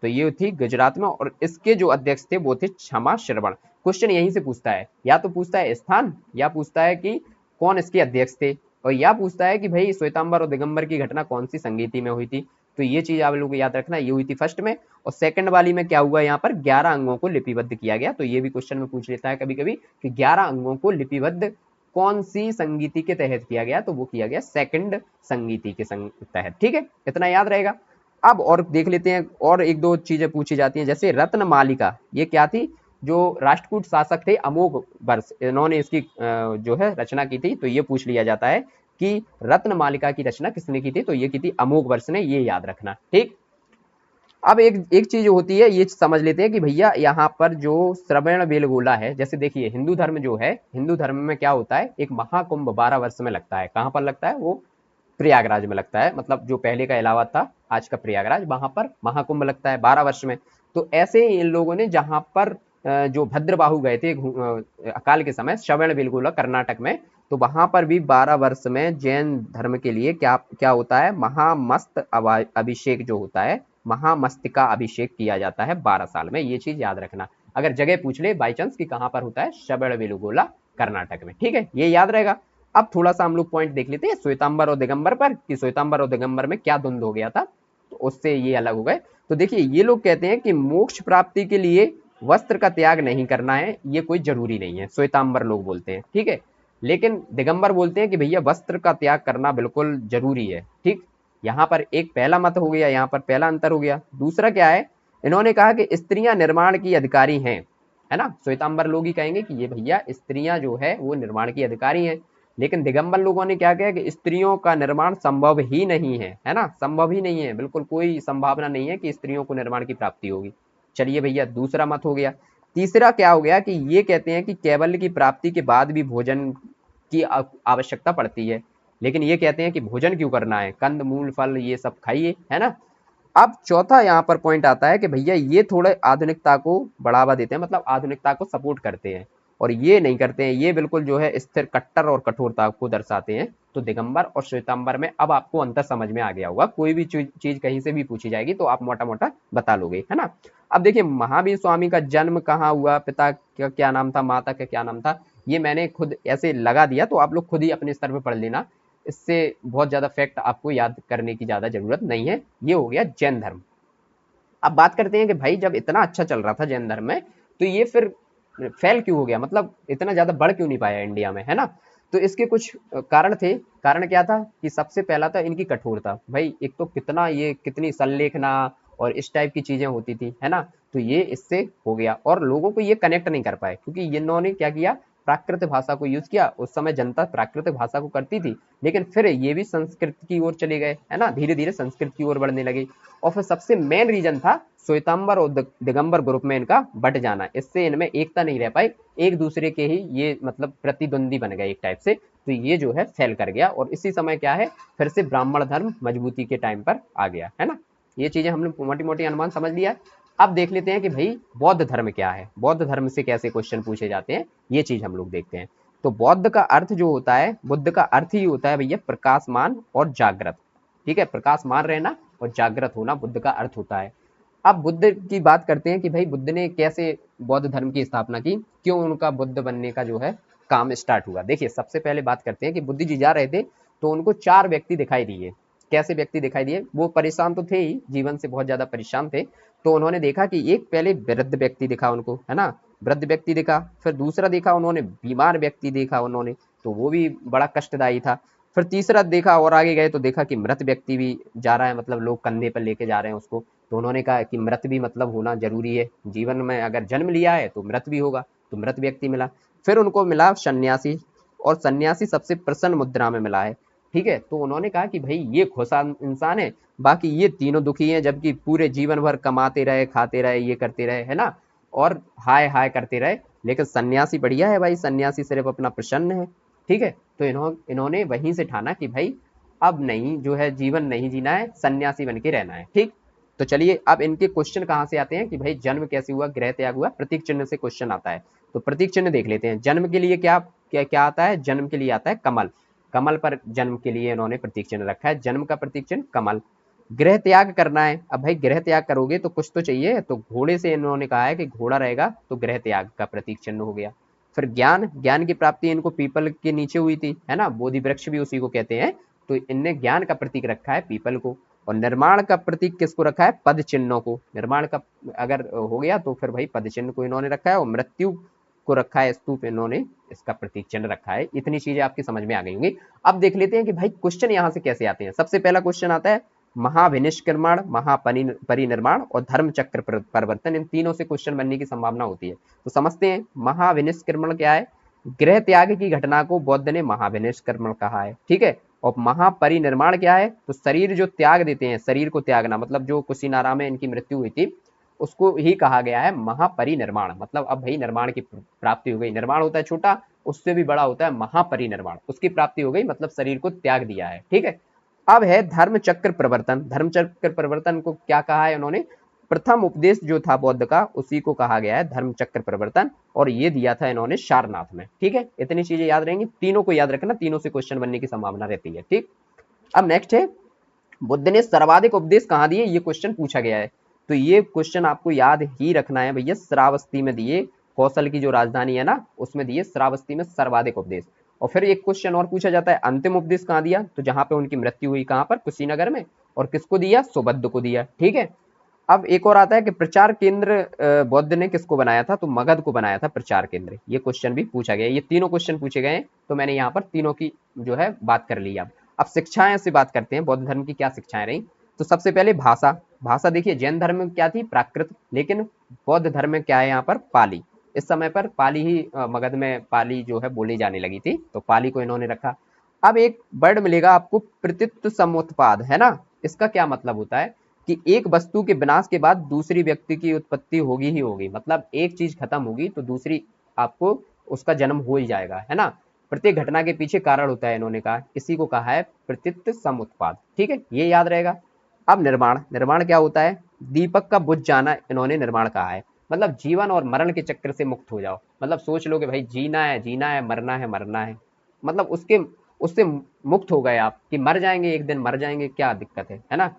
तो ये थी गुजरात में, और इसके जो अध्यक्ष थे वो थे क्षमा श्रवण। क्वेश्चन यहीं से पूछता है, या तो पूछता है स्थान, या पूछता है कि कौन इसके अध्यक्ष थे, और या पूछता है कि भाई श्वेतांबर और दिगंबर की घटना कौन सी संगीति में हुई थी। तो ये चीज आप लोगों को याद रखना, ये हुई थी फर्स्ट में। और सेकंड वाली में क्या हुआ, यहाँ पर 11 अंगों को लिपिबद्ध किया गया। तो ये भी क्वेश्चन में पूछ लेता है कभी कभी कि 11 अंगों को लिपिबद्ध कौन सी संगीति के तहत किया गया, तो वो किया गया सेकंड संगीति के तहत, ठीक है, इतना याद रहेगा। अब और देख लेते हैं, और एक दो चीजें पूछी जाती हैं, जैसे रत्न मालिका, ये क्या थी, जो राष्ट्रकूट शासक थे अमोघ वर्ष, इन्होंने इसकी जो है रचना की थी। तो ये पूछ लिया जाता है कि रत्न मालिका की रचना किसने की थी, तो ये की थी अमोघ वर्ष ने, ये याद रखना, ठीक। अब एक एक चीज होती है, ये समझ लेते हैं कि भैया यहाँ पर जो श्रवण बेलगोला है, जैसे देखिए हिंदू धर्म जो है, हिंदू धर्म में क्या होता है, एक महाकुंभ 12 वर्ष में लगता है। कहाँ पर लगता है, वो प्रयागराज में लगता है, मतलब जो पहले का इलाहाबाद था आज का प्रयागराज, वहां पर महाकुंभ लगता है 12 वर्ष में। तो ऐसे ही इन लोगों ने जहां पर जो भद्रबाहु गए थे अकाल के समय श्रवणबेलगोला कर्नाटक में, तो वहां पर भी 12 वर्ष में जैन धर्म के लिए क्या क्या होता है, महामस्त अभिषेक जो होता है, महामस्तिका अभिषेक किया जाता है 12 साल में। ये चीज याद रखना, अगर जगह पूछ ले बाई चांस कि कहां पर होता है, श्रवणबेलगोला कर्नाटक में, ठीक है, ये याद रहेगा। अब थोड़ा सा हम लोग पॉइंट देख लेते हैं श्वेतांबर और दिगंबर पर, कि श्वेतांबर और दिगंबर में क्या द्वंद हो गया था, तो उससे ये अलग हो गए। तो देखिए ये लोग कहते हैं कि मोक्ष प्राप्ति के लिए वस्त्र का त्याग नहीं करना है, ये कोई जरूरी नहीं है, श्वेतांबर लोग बोलते हैं, ठीक है। लेकिन दिगंबर बोलते हैं कि भैया वस्त्र का त्याग करना बिल्कुल जरूरी है, ठीक। यहाँ पर एक पहला मत हो गया, यहाँ पर पहला अंतर हो गया। दूसरा क्या है, इन्होंने कहा कि स्त्रियां निर्माण की अधिकारी हैं, है ना। श्वेतांबर लोग ही कहेंगे कि ये भैया स्त्रियां जो है वो निर्माण की अधिकारी हैं। लेकिन दिगंबर लोगों ने क्या किया कि स्त्रियों का निर्माण संभव ही नहीं है ना, संभव ही नहीं है, बिल्कुल कोई संभावना नहीं है कि स्त्रियों को निर्माण की प्राप्ति होगी। चलिए भैया दूसरा मत हो गया। तीसरा क्या हो गया कि ये कहते हैं कि कैवल्य की प्राप्ति के बाद भी भोजन की आवश्यकता पड़ती है। लेकिन ये कहते हैं कि भोजन क्यों करना है, कंद मूल फल ये सब खाइए, है ना। अब चौथा यहाँ पर पॉइंट आता है कि भैया ये थोड़े आधुनिकता को बढ़ावा देते हैं, मतलब आधुनिकता को सपोर्ट करते हैं, और ये नहीं करते हैं, ये बिल्कुल जो है स्थिर कट्टर और कठोरता को दर्शाते हैं। तो दिगंबर और श्वेतांबर में अब आपको अंतर समझ में आ गया होगा, कोई भी चीज कहीं से भी पूछी जाएगी तो आप मोटा मोटा बता लोगे, है ना। अब देखिए महावीर स्वामी का जन्म कहाँ हुआ, पिता का क्या नाम था, माता का क्या नाम था, ये मैंने खुद ऐसे लगा दिया, तो आप लोग खुद ही अपने स्तर पर पढ़ लेना, इससे बहुत ज्यादा फैक्ट आपको याद करने की ज्यादा जरूरत नहीं है। ये हो गया जैन धर्म। अब बात करते हैं कि भाई जब इतना अच्छा चल रहा था जैन धर्म में, तो ये फिर फेल क्यों हो गया, मतलब इतना ज्यादा बढ़ क्यों नहीं पाया इंडिया में, है ना। तो इसके कुछ कारण थे। कारण क्या था कि सबसे पहला था इनकी कठोरता। भाई एक तो कितना ये कितनी संलेखना और इस टाइप की चीजें होती थी, है ना। तो ये इससे हो गया, और लोगों को ये कनेक्ट नहीं कर पाए, क्योंकि इन्होंने क्या किया, प्राकृत भाषा को यूज किया। उस समय जनता प्राकृत भाषा को करती थी, लेकिन फिर ये भी संस्कृत की ओर चले गए, है ना, धीरे धीरे संस्कृत की ओर बढ़ने लगे। और फिर सबसे मेन रीजन था श्वेतांबर और दिगंबर ग्रुप में इनका बट जाना, इससे इनमें एकता नहीं रह पाई, एक दूसरे के ही ये मतलब प्रतिद्वंदी बन गए एक टाइप से। तो ये जो है फेल कर गया, और इसी समय क्या है, फिर से ब्राह्मण धर्म मजबूती के टाइम पर आ गया, है ना। ये चीजें हमने मोटी मोटी अनुमान समझ लिया। अब देख लेते हैं कि भाई बौद्ध धर्म क्या है, बौद्ध धर्म से कैसे क्वेश्चन पूछे जाते हैं, ये चीज हम लोग देखते हैं। तो बौद्ध का अर्थ जो होता है, बुद्ध का अर्थ ही होता है भैया प्रकाशमान और जागृत, ठीक है, प्रकाशमान रहना और जागृत होना बुद्ध का अर्थ होता है। अब बुद्ध की बात करते हैं कि भाई बुद्ध ने कैसे बौद्ध धर्म की स्थापना की, क्यों उनका बुद्ध बनने का जो है काम स्टार्ट हुआ। देखिए सबसे पहले बात करते हैं कि बुद्ध जी जा रहे थे, तो उनको 4 व्यक्ति दिखाई दिए। कैसे व्यक्ति दिखाई दिए, वो परेशान तो थे ही, जीवन से बहुत ज्यादा परेशान थे। तो उन्होंने देखा कि एक पहले वृद्ध व्यक्ति दिखा उनको, है ना, वृद्ध व्यक्ति दिखा। फिर दूसरा देखा उन्होंने बीमार व्यक्ति देखा उन्होंने, तो वो भी बड़ा कष्टदायी था। फिर तीसरा देखा और आगे गए तो देखा कि मृत व्यक्ति भी जा रहा है, मतलब लोग कंधे पर लेके जा रहे हैं उसको। तो उन्होंने कहा कि मृत भी मतलब होना जरूरी है, जीवन में अगर जन्म लिया है तो मृत भी होगा, तो मृत व्यक्ति मिला। फिर उनको मिला सन्यासी, और सन्यासी सबसे प्रसन्न मुद्रा में मिला है, ठीक है। तो उन्होंने कहा कि भाई ये खुशा इंसान है, बाकी ये तीनों दुखी हैं, जबकि पूरे जीवन भर कमाते रहे, खाते रहे, ये करते रहे, है ना, और हाय हाय करते रहे। लेकिन सन्यासी बढ़िया है भाई, सन्यासी सिर्फ अपना प्रसन्न है, ठीक है। तो इन्होंने वहीं से ठाना कि भाई अब नहीं जो है जीवन नहीं जीना है, सन्यासी बन के रहना है, ठीक। तो चलिए अब इनके क्वेश्चन कहाँ से आते हैं कि भाई जन्म कैसे हुआ, गृह त्याग हुआ, प्रतीक चिन्ह से क्वेश्चन आता है। तो प्रतीक चिन्ह देख लेते हैं। जन्म के लिए क्या क्या क्या आता है, जन्म के लिए आता है कमल। कमल पर जन्म के लिए इन्होंने प्रतीक चिन्ह रखा है, जन्म का प्रतीक चिन्ह कमल। गृह त्याग करना है, अब भाई गृह त्याग करोगे तो कुछ तो चाहिए, तो घोड़े से इन्होंने कहा है कि घोड़ा रहेगा, तो गृह त्याग का प्रतीक चिन्ह हो गया। फिर ज्ञान, ज्ञान की प्राप्ति इनको पीपल के नीचे हुई थी, है ना, बोधि वृक्ष भी उसी को कहते हैं। तो इनने ज्ञान का प्रतीक रखा है पीपल को। और निर्माण का प्रतीक किसको रखा है, पद चिन्हों को। निर्माण का अगर हो गया तो फिर भाई पद चिन्ह को इन्होंने रखा है, और मृत्यु को रखा है स्तूप, इन्होंने इसका प्रतीक चिन्ह रखा है। इतनी चीजें आपकी समझ में आ गई होंगी। अब देख लेते हैं कि भाई क्वेश्चन यहाँ से कैसे आते हैं। सबसे पहला क्वेश्चन आता है महाविनिष्क्रमण, महापरिनिर्माण और धर्म चक्र परिवर्तन, इन तीनों से क्वेश्चन बनने की संभावना होती है। तो समझते हैं महाविनिष्क्रमण क्या है। गृह त्याग की घटना को बौद्ध ने महाविनिष्क्रमण कहा है, ठीक है। और महापरिनिर्माण क्या है, तो शरीर जो त्याग देते हैं, शरीर को त्यागना, मतलब जो कुशीनारा में इनकी मृत्यु हुई थी उसको ही कहा गया है महापरिनिर्माण। मतलब अब भाई निर्माण की प्राप्ति हो गई। निर्माण होता है छोटा, उससे भी बड़ा होता है महापरिनिर्माण, उसकी प्राप्ति हो गई, मतलब शरीर को त्याग दिया है, ठीक है। अब है धर्म चक्र प्रवर्तन। धर्म चक्र प्रवर्तन को क्या कहा है उन्होंने, प्रथम उपदेश जो था बौद्ध का उसी को कहा गया है धर्म चक्र प्रवर्तन, और ये दिया था इन्होंने सारनाथ में। ठीक है, इतनी चीजें याद रहेंगी, तीनों को याद रखना, तीनों से क्वेश्चन बनने की संभावना रहती है। ठीक, अब नेक्स्ट है बुद्ध ने सर्वाधिक उपदेश कहाँ दिए, ये क्वेश्चन पूछा गया है। तो ये क्वेश्चन आपको याद ही रखना है भैया, श्रावस्ती में दिए, कौशल की जो राजधानी है ना उसमें दिए, श्रावस्ती में सर्वाधिक उपदेश। और फिर एक क्वेश्चन और पूछा जाता है अंतिम उपदेश कहाँ दिया, तो जहां पे उनकी मृत्यु हुई कहां पर, कुशीनगर में, और किसको दिया, सुबुद्ध को दिया। ठीक है, अब एक और आता है कि प्रचार केंद्र बौद्ध ने किसको बनाया था, तो मगध को बनाया था प्रचार केंद्र। ये क्वेश्चन भी पूछा गया, ये तीनों क्वेश्चन पूछे गए, तो मैंने यहाँ पर तीनों की जो है बात कर ली। अब शिक्षाएं से बात करते हैं, बौद्ध धर्म की क्या शिक्षाएं रही। तो सबसे पहले भाषा, भाषा देखिए जैन धर्म में क्या थी, प्राकृत, लेकिन बौद्ध धर्म में क्या है यहाँ पर, पाली। इस समय पर पाली ही मगध में पाली जो है बोली जाने लगी थी, तो पाली को इन्होंने रखा। अब एक वर्ड मिलेगा आपको प्रतित्व समुत्पाद, है ना, इसका क्या मतलब होता है कि एक वस्तु के विनाश के बाद दूसरी व्यक्ति की उत्पत्ति होगी ही होगी, मतलब एक चीज खत्म होगी तो दूसरी आपको उसका जन्म हो ही जाएगा, है ना। प्रत्येक घटना के पीछे कारण होता है, इन्होंने कहा, इसी को कहा है प्रतित्व समुत्पाद। ठीक है, ये याद रहेगा। अब निर्माण, निर्माण क्या होता है, दीपक का बुझ जाना इन्होंने निर्माण कहा है, मतलब जीवन और मरण के चक्र से मुक्त हो जाओ। मतलब सोच लो कि भाई जीना है जीना है, मरना है मरना है, मतलब उससे मुक्त हो गए आप कि मर जाएंगे एक दिन, मर जाएंगे, क्या दिक्कत है ना।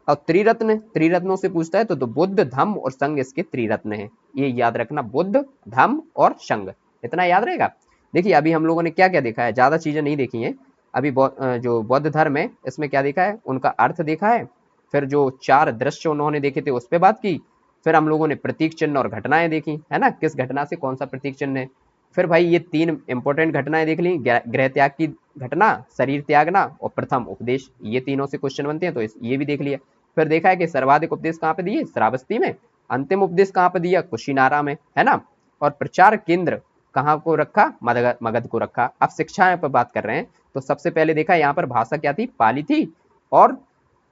और त्रिरत्न, त्रिरत्नों से पूछता है तो बुद्ध धम्म और संघ इसके त्रिरत्न है, ये याद रखना, बुद्ध धम्म और संघ, इतना याद रहेगा। देखिए अभी हम लोगों ने क्या क्या देखा है, ज्यादा चीजें नहीं देखी हैं अभी। जो बौद्ध धर्म है इसमें क्या देखा है, उनका अर्थ देखा है, फिर जो 4 दृश्य उन्होंने देखे थे उस पर बात की, फिर हम लोगों ने प्रतीक चिन्ह और घटनाएं देखी, है ना, किस घटना से कौन सा प्रतीक चिन्ह है। फिर भाई ये 3 इंपॉर्टेंट घटनाएं देख ली, गृह त्याग की घटना, शरीर त्यागना और प्रथम उपदेश, ये तीनों से क्वेश्चन बनते हैं, तो ये भी देख लिया। फिर देखा है कि सर्वाधिक उपदेश कहाँ पे दिए, श्रावस्ती में, अंतिम उपदेश कहाँ पे दिया, कुशीनारा में, है ना, और प्रचार केंद्र कहाँ को रखा, मगध को रखा। अब शिक्षाएं पर बात कर रहे हैं, तो सबसे पहले देखा यहाँ पर भाषा क्या थी, पाली थी, और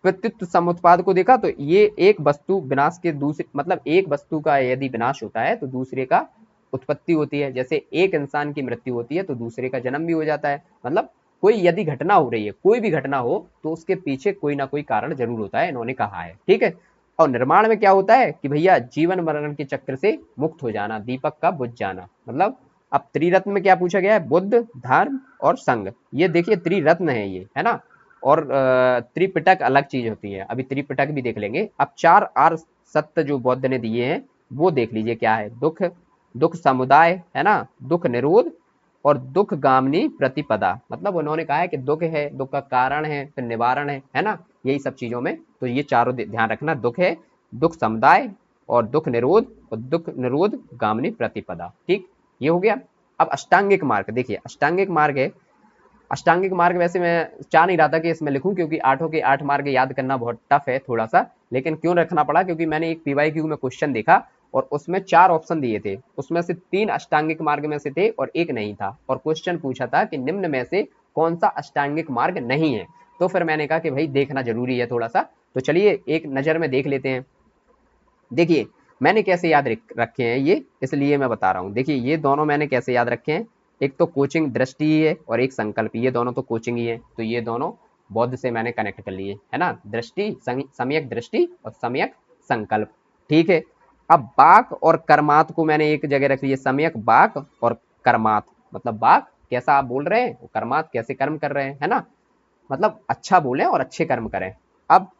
प्रतित्व समुत्पाद को देखा, तो ये एक वस्तु विनाश के दूसरे, मतलब एक वस्तु का यदि विनाश होता है तो दूसरे का उत्पत्ति होती है, जैसे एक इंसान की मृत्यु होती है तो दूसरे का जन्म भी हो जाता है। मतलब कोई यदि घटना हो रही है, कोई भी घटना हो, तो उसके पीछे कोई ना कोई कारण जरूर होता है, इन्होंने कहा है। ठीक है, और निर्माण में क्या होता है कि भैया जीवन मरण के चक्र से मुक्त हो जाना, दीपक का बुझ जाना। मतलब अब त्रिरत्न में क्या पूछा गया है, बुद्ध धर्म और संघ, ये देखिए त्रिरत्न है ये, है ना। और त्रिपिटक अलग चीज होती है, अभी त्रिपिटक भी देख लेंगे। अब 4 आर सत्य जो बौद्ध ने दिए हैं वो देख लीजिए क्या है, दुख, दुख समुदाय, है ना, दुख निरोध और दुख गामनी प्रतिपदा। मतलब उन्होंने कहा है कि दुख है, दुख का कारण है, फिर निवारण है ना, यही सब चीजों में। तो ये चारों ध्यान रखना, दुख है, दुख समुदाय और दुख निरोध, और दुख निरोध गामनी प्रतिपदा। ठीक, ये हो गया। अब अष्टांगिक मार्ग देखिए, अष्टांगिक मार्ग है, अष्टांगिक मार्ग वैसे मैं चाह नहीं रहा था कि इसमें लिखूं, क्योंकि 8 के 8 मार्ग याद करना बहुत टफ है थोड़ा सा, लेकिन क्यों रखना पड़ा, क्योंकि मैंने एक पीवाईक्यू में क्वेश्चन देखा और उसमें 4 ऑप्शन दिए थे, उसमें से 3 अष्टांगिक मार्ग में से थे और एक नहीं था, और क्वेश्चन पूछा था कि निम्न में से कौन सा अष्टांगिक मार्ग नहीं है। तो फिर मैंने कहा कि भाई देखना जरूरी है थोड़ा सा, तो चलिए एक नजर में देख लेते हैं। देखिए मैंने कैसे याद रखे हैं ये, इसलिए मैं बता रहा हूँ। देखिए ये दोनों मैंने कैसे याद रखे हैं, एक तो कोचिंग दृष्टि ही है और एक संकल्प, ये दोनों तो कोचिंग ही है, तो ये दोनों बौद्ध से मैंने कनेक्ट कर लिए, है ना, दृष्टि, सम्यक दृष्टि और सम्यक संकल्प। ठीक है, अब बाक और कर्मात को मैंने एक जगह रख लिया, सम्यक बाक और कर्मात, मतलब बाक कैसा आप बोल रहे हैं, कर्मात कैसे कर्म कर रहे हैं, है ना, मतलब अच्छा बोलें और अच्छे कर्म करें। अब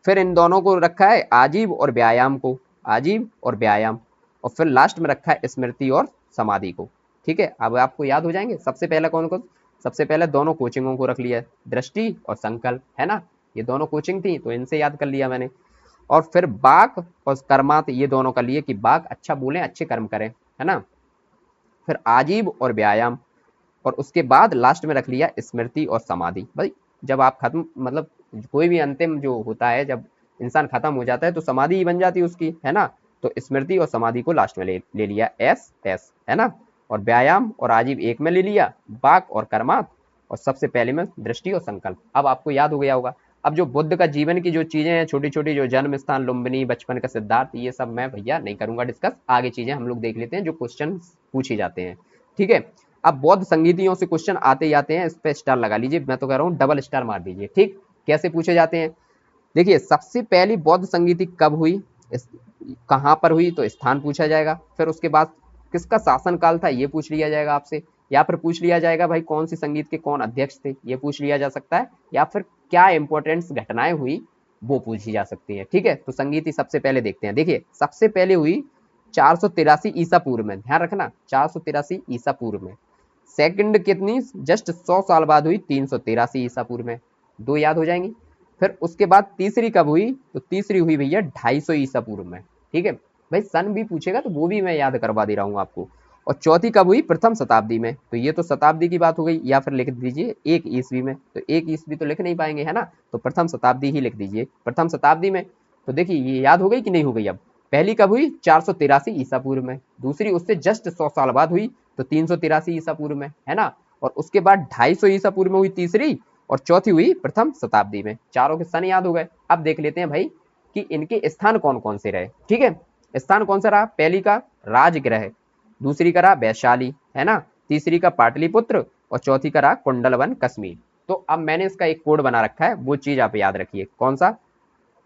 फिर इन दोनों को रखा है आजीव और व्यायाम को, आजीव और व्यायाम, और फिर लास्ट में रखा है स्मृति और समाधि को। ठीक है, अब आपको याद हो जाएंगे। सबसे पहले कौन को, सबसे पहले दोनों कोचिंगों को रख लिया, दृष्टि और संकल्प, है ना, ये दोनों कोचिंग थी तो इनसे याद कर लिया मैंने। और फिर बाक और कर्मात, ये दोनों का लिए कि बाक अच्छा बोलें अच्छे कर्म करें, है ना, फिर आजीव और व्यायाम, और उसके बाद लास्ट में रख लिया स्मृति और समाधि। भाई जब आप खत्म, मतलब कोई भी अंतिम जो होता है, जब इंसान खत्म हो जाता है तो समाधि ही बन जाती है उसकी, है ना, तो स्मृति और समाधि को लास्ट में ले लिया, एस एस, है ना, और व्यायाम और आजीव एक में ले लिया, बाक और कर्मात, और सबसे पहले में दृष्टि और संकल्प। अब आपको याद हो गया होगा। अब जो बुद्ध का जीवन की जो चीजें हैं, छोटी छोटी, जो जन्म स्थान, लुम्बिनी, बचपन का सिद्धार्थ, ये सब मैं भैया नहीं करूंगा डिस्कस, आगे चीजें हम लोग देख लेते हैं जो क्वेश्चन पूछे जाते हैं। ठीक है, अब बौद्ध संगीतियों से क्वेश्चन आते ही आते हैं, इस पे स्टार लगा लीजिए, मैं तो कह रहा हूँ डबल स्टार मार दीजिए। ठीक, कैसे पूछे जाते हैं, देखिए सबसे पहली बौद्ध संगीति कब हुई, कहाँ पर हुई तो स्थान पूछा जाएगा। फिर उसके बाद किसका शासनकाल था ये पूछ लिया जाएगा आपसे, या फिर पूछ लिया जाएगा भाई कौन सी संगीत के कौन अध्यक्ष थे ये पूछ लिया जा सकता है, या फिर क्या इंपॉर्टेंट घटनाएं हुई वो पूछी जा सकती है। ठीक है, तो संगीत ही सबसे पहले देखते हैं। देखिए सबसे पहले हुई 483 ईसा पूर्व में, ध्यान रखना 483 ईसा पूर्व में। सेकंड कितनी जस्ट 100 साल बाद हुई 383 ईसा पूर्व में, दो याद हो जाएंगी। फिर उसके बाद तीसरी कब हुई तो तीसरी हुई भैया 250 ईसा पूर्व में। ठीक है भाई, सन भी पूछेगा तो वो भी मैं याद करवा दे रहा हूँ आपको। और चौथी कब हुई प्रथम शताब्दी में, तो ये तो शताब्दी की बात हो गई, या फिर लिख दीजिए 1 ईस्वी में, तो 1 ईस्वी तो लिख नहीं पाएंगे है ना, तो प्रथम शताब्दी ही लिख दीजिए, प्रथम शताब्दी में। तो देखिए ये याद हो गई कि नहीं हो गई। अब पहली कब हुई 483 ईसा पूर्व में, दूसरी उससे जस्ट 100 साल बाद हुई तो 383 ईसा पूर्व में है ना, और उसके बाद 250 ईसा पूर्व में हुई तीसरी, और चौथी हुई प्रथम शताब्दी में। चारों के सन याद हो गए। अब देख लेते हैं भाई कि इनके स्थान कौन कौन से रहे। ठीक है, स्थान कौन सा रहा, पहली का राजगृह, दूसरी का रहा वैशाली है ना, तीसरी का पाटलिपुत्र, और चौथी का रहा कुंडलवन कश्मीर। तो अब मैंने इसका एक कोड बना रखा है, वो चीज आप याद रखिए, कौन सा,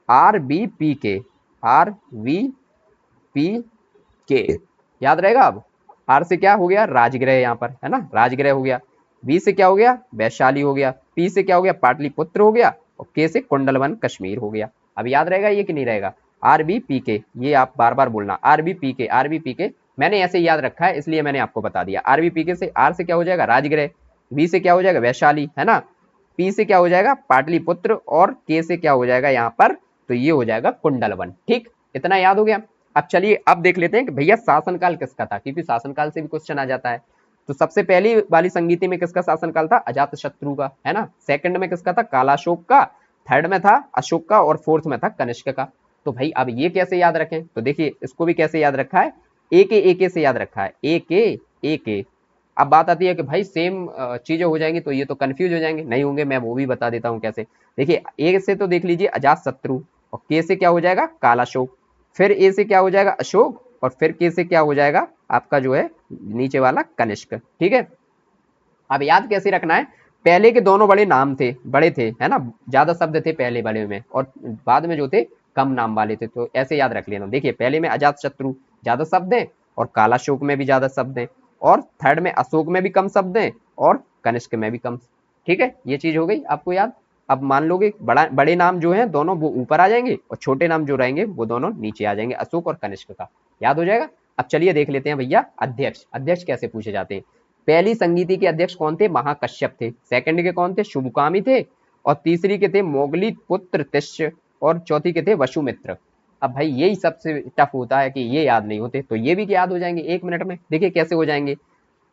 RBPK, RVPK याद रहेगा। अब आर से क्या हो गया राजगृह, यहाँ पर है ना राजगृह हो गया, बी से क्या हो गया वैशाली हो गया, पी से क्या हो गया पाटलिपुत्र हो गया, और के से कुंडलवन कश्मीर हो गया। अब याद रहेगा ये कि नहीं रहेगा, RBPK, ये आप बार बार बोलना RBPK RBPK, मैंने ऐसे याद रखा है इसलिए मैंने आपको बता दिया। RBPK से आर से क्या हो जाएगा राजगृह, बी से क्या हो जाएगा वैशाली है ना, पी से क्या हो जाएगा पाटलिपुत्र, और के से क्या हो जाएगा यहाँ पर, तो ये हो जाएगा कुंडलवन। ठीक, इतना याद हो गया। अब चलिए अब देख लेते हैं कि भैया शासनकाल किसका था, क्योंकि शासनकाल से भी क्वेश्चन आ जाता है। तो सबसे पहली वाली संगीति में किसका शासनकाल था, अजातशत्रु का है ना, सेकंड में किसका था कालाशोक का, थर्ड में था अशोक का, और फोर्थ में था कनिष्क का। तो भाई अब ये कैसे याद रखें, तो देखिए इसको भी कैसे याद रखा है, ए के से याद रखा है, ए के। अब बात आती है कि भाई सेम चीजें हो जाएंगी तो ये तो कंफ्यूज हो जाएंगे, नहीं होंगे, मैं वो भी बता देता हूँ कैसे। देखिए ए से तो देख लीजिए अजातशत्रु, और के से क्या हो जाएगा कालाशोक, फिर ए से क्या हो जाएगा अशोक, और फिर के से क्या हो जाएगा आपका जो है नीचे वाला कनिष्क। ठीक है, अब याद कैसे रखना है, पहले के दोनों बड़े थे है ना, ज्यादा शब्द थे पहले वाले में, और बाद में जो थे कम नाम वाले थे, तो ऐसे याद रख लेना। देखिए पहले में अजात शत्रु ज्यादा शब्द है, और कालाशोक में भी ज्यादा शब्द है, और थर्ड में अशोक में भी कम शब्द है, और कनिष्क में भी कम। ठीक है, ये चीज हो गई आपको याद। अब मान लोगे बड़े नाम जो है दोनों वो ऊपर आ जाएंगे, और छोटे नाम जो रहेंगे वो दोनों नीचे आ जाएंगे, अशोक और कनिष्क का याद हो जाएगा। अब चलिए देख लेते हैं भैया अध्यक्ष, अध्यक्ष कैसे पूछे जाते हैं। पहली संगीति के अध्यक्ष कौन थे, महाकश्यप थे, सेकंड के कौन थे, शुभकामी थे, और तीसरी के थे मोगली पुत्र तिष्य, और चौथी के थे वसुमित्र। अब भाई यही सबसे टफ होता है कि ये याद नहीं होते, तो ये भी याद हो जाएंगे 1 मिनट में। देखिए कैसे हो जाएंगे,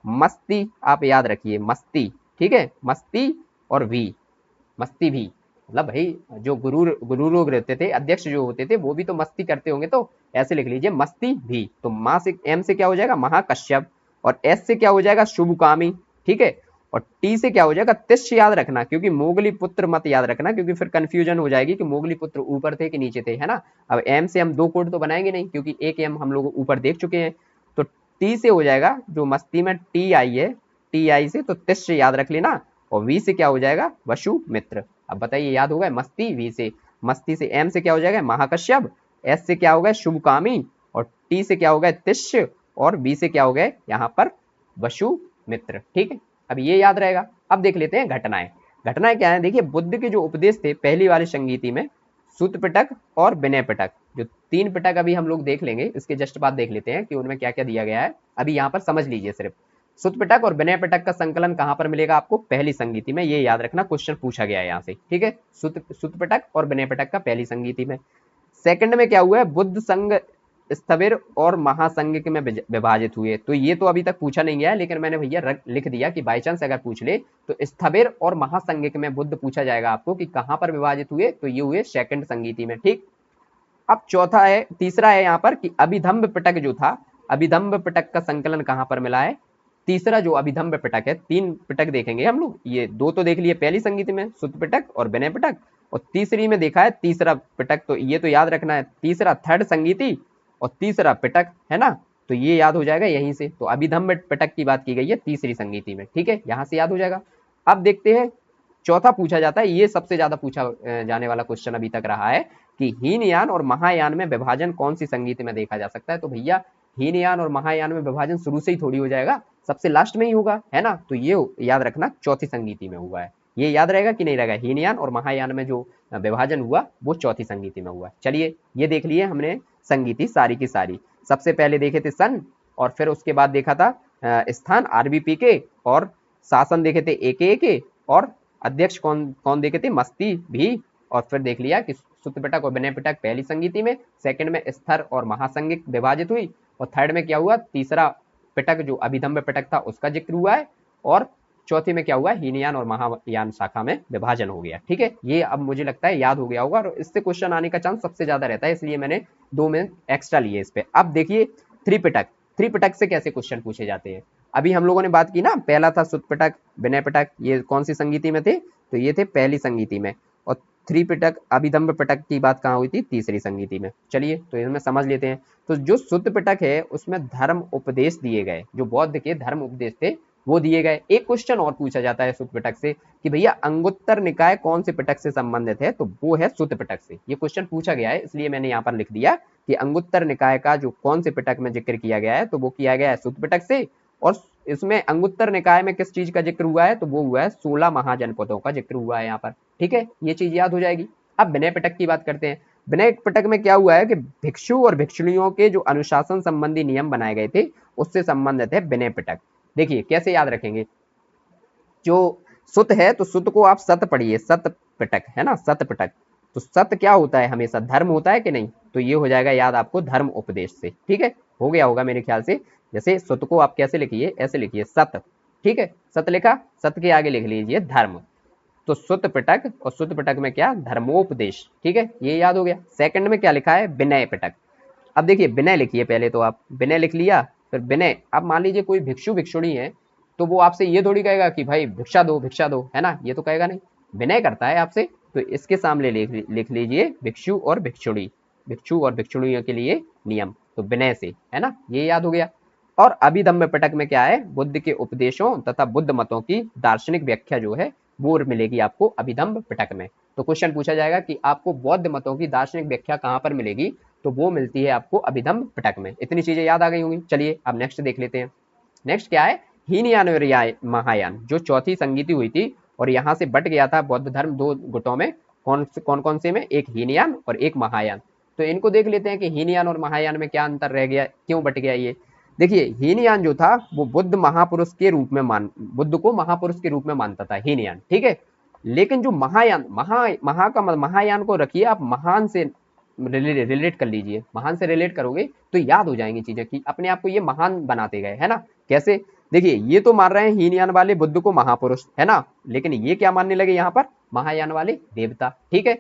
मस्ती आप याद रखिए, मस्ती, ठीक है, मस्ती और भी, मस्ती भी, मतलब भाई जो गुरु लोग रहते थे अध्यक्ष जो होते थे वो भी तो मस्ती करते होंगे, तो ऐसे लिख लीजिए मस्ती भी। तो माँ से एम से क्या हो जाएगा महाकश्यप, और एस से क्या हो जाएगा शुभकामी, ठीक है, और टी से क्या हो जाएगा तिष्य, याद रखना क्योंकि मोगली पुत्र मत याद रखना, क्योंकि फिर कंफ्यूजन हो जाएगी कि मोगली पुत्र ऊपर थे कि नीचे थे है ना। अब एम से हम दो कोड तो बनाएंगे नहीं, क्योंकि एक एम हम लोग ऊपर देख चुके हैं। तो टी से हो जाएगा जो मस्ती में टी आई है, टी आई से तो तिष्य याद रख लेना, और वी से क्या हो जाएगा वसु मित्र। अब बताइए याद होगा मस्ती, वी से मस्ती, से एम से क्या हो जाएगा महाकश्यप, एस से क्या हो गया शुभकामी, और टी से क्या हो गया तिष्य, और बी से क्या हो गए यहाँ पर वसु मित्र। ठीक है, अब ये याद रहेगा। अब देख लेते हैं घटनाएं, घटनाएं क्या है, देखिए बुद्ध के जो उपदेश थे पहली वाली संगीति में, सुत पिटक और विनय पिटक, जो 3 पिटक अभी हम लोग देख लेंगे, इसके जस्ट बाद देख लेते हैं कि उनमें क्या क्या दिया गया है। अभी यहाँ पर समझ लीजिए सिर्फ सुत पिटक और विनय पिटक का संकलन कहां पर मिलेगा आपको, पहली संगीति में, ये याद रखना क्वेश्चन पूछा गया है यहाँ से। ठीक है, सुत पिटक और विनय पिटक का पहली संगीति में। सेकंड में क्या हुआ है, बुद्ध संघ स्थविर और महासंघ में विभाजित हुए, तो ये तो अभी तक पूछा नहीं गया है, लेकिन मैंने भैया लिख दिया कि बाई चांस अगर पूछ ले तो स्थविर और महासंघ में बुद्ध पूछा जाएगा आपको कि कहां पर विभाजित हुए, तो ये हुए सेकंड संगीति में। ठीक, अब चौथा है, तीसरा है यहाँ पर कि अभिधम्ब पिटक जो था, अभिधम्ब पिटक का संकलन कहां पर मिला है, तीसरा जो अभिधम्ब पिटक है, 3 पिटक देखेंगे हम लोग, ये 2 तो देख लिए पहली संगीति में सुत पिटक और विनय पिटक, और तीसरी में देखा है तीसरा पिटक, तो ये तो याद रखना है, तीसरा थर्ड संगीति और तीसरा पिटक है ना, तो ये याद हो जाएगा यहीं से। तो अभिधम्ब पिटक की बात की गई है तीसरी संगीति में, ठीक है, यहां से याद हो जाएगा। अब देखते हैं चौथा पूछा जाता है, ये सबसे ज्यादा पूछा जाने वाला क्वेश्चन अभी तक रहा है कि हीनयान और महायान में विभाजन कौन सी संगीति में देखा जा सकता है। तो भैया हीनयान और महायान में विभाजन शुरू से ही थोड़ी हो जाएगा, सबसे लास्ट में ही होगा, है ना। तो ये याद रखना चौथी संगीति में हुआ है। ये याद रहेगा कि नहीं रहेगा, हीनयान और महायान में जो विभाजन हुआ वो चौथी संगीति में हुआ। चलिए ये देख लिए हमने संगीति सारी की सारी। सबसे पहले देखे थे सन, और फिर उसके बाद देखा था स्थान आरबीपी के, और शासन देखे थे एके, और अध्यक्ष कौन कौन देखे थे, मस्ती भी। और फिर देख लिया कि सुत्त पिटक और विनय पिटक पहली संगीति में, सेकंड में स्तर और महासंगिक विभाजित हुई, और थर्ड में क्या हुआ, तीसरा पिटक जो अभिधम्ब पिटक था उसका जिक्र हुआ है, और चौथी में क्या हुआ, हीनयान और महायान शाखा में विभाजन हो गया। ठीक है, ये अब मुझे लगता है याद हो गया होगा, और इससे क्वेश्चन आने का चांस सबसे ज्यादा रहता है, इसलिए मैंने 2 में एक्स्ट्रा लिए इस पे। अब देखिए त्रिपिटक, त्रिपिटक से कैसे क्वेश्चन पूछे जाते हैं। अभी हम लोगों ने बात की ना, पहला था सुत्त पिटक, विनय पिटक, ये कौन सी संगीति में थे, तो ये थे पहली संगीति में, और त्रिपिटक अभिधम्ब पिटक की बात कहाँ हुई थी, तीसरी संगीति में। चलिए तो इसमें समझ लेते हैं। तो जो सुत्त पिटक है उसमें धर्म उपदेश दिए गए, जो बौद्ध के धर्म उपदेश थे वो दिए गए। एक क्वेश्चन और पूछा जाता है सुत्त पिटक से कि भैया अंगुत्तर निकाय कौन से पिटक से संबंधित है, तो वो है सुत्त पिटक से। ये क्वेश्चन पूछा गया है, इसलिए मैंने यहाँ पर लिख दिया कि अंगुत्तर निकाय का जो कौन से पिटक में जिक्र किया गया है, तो वो किया गया है सुत्त पिटक से। और इसमें अंगुत्तर निकाय में किस चीज का जिक्र हुआ है, तो वो हुआ है 16 महाजनपदों का जिक्र हुआ है यहाँ पर। ठीक है, ये चीज याद हो जाएगी। अब विनय पिटक की बात करते हैं। विनय पिटक में क्या हुआ है कि भिक्षु और भिक्षुणियों के जो अनुशासन संबंधी नियम बनाए गए थे उससे संबंधित है विनय पिटक। देखिए कैसे याद रखेंगे, जो सुत है तो सुत को आप सत पढ़िए, सत पिटक है ना, सत पिटक। तो सत क्या होता है, हमेशा धर्म होता है कि नहीं, तो ये हो जाएगा याद आपको धर्म उपदेश से। ठीक है, हो गया होगा मेरे ख्याल से। जैसे सुत को आप कैसे लिखिए, ऐसे लिखिए सत। ठीक है, सत लिखा, सत के आगे लिख लीजिए धर्म। तो सुत पिटक, और सुत पिटक में क्या, धर्मोपदेश। ठीक है, ये याद हो गया। सेकंड में क्या लिखा है, विनय पिटक। अब देखिए विनय लिखिए पहले, तो आप विनय लिख लिया, फिर विनय। अब मान लीजिए कोई भिक्षु भिक्षुणी है, तो वो आपसे ये थोड़ी कहेगा कि भाई भिक्षा दो भिक्षा दो, है ना, ये तो कहेगा नहीं, विनय करता है आपसे। तो इसके सामने लिख लीजिए भिक्षु और भिक्षुणी, भिक्षु और भिक्षुणियों के लिए नियम, तो विनय से, है ना, ये याद हो गया। और अभिधम्म पिटक में क्या है, बुद्ध के उपदेशों तथा बुद्ध मतों की दार्शनिक व्याख्या जो है वो मिलेगी आपको अभिधम्म पिटक में। तो क्वेश्चन पूछा जाएगा कि आपको बौद्ध मतों की दार्शनिक व्याख्या कहाँ पर मिलेगी, तो वो मिलती है आपको अभिधम्म पिटक में। इतनी चीजें याद आ गई होंगी। चलिए अब नेक्स्ट देख लेते हैं। नेक्स्ट क्या है, हीनयान और महायान, जो चौथी संगीति हुई थी, और यहाँ से बट गया था बौद्ध धर्म दो गुटों में। कौन से में, एक हीनयान और एक महायान। तो इनको देख लेते हैं कि हीनयान और महायान में क्या अंतर रह गया, क्यों बट गया ये। देखिए हीनयान जो था वो बुद्ध महापुरुष के रूप में बुद्ध को महापुरुष के रूप में मानता था हीनयान। ठीक है, लेकिन जो महायान, महायान को रखिए आप महान से रिलेट कर लीजिए, महान से रिलेट करोगे तो याद हो जाएंगी चीजें कि अपने आप को ये महान बनाते गए, है ना। कैसे, देखिए ये तो मान रहे हैं हीनयान वाले बुद्ध को महापुरुष, है ना, लेकिन ये क्या मानने लगे यहाँ पर, महायान वाले देवता। ठीक है,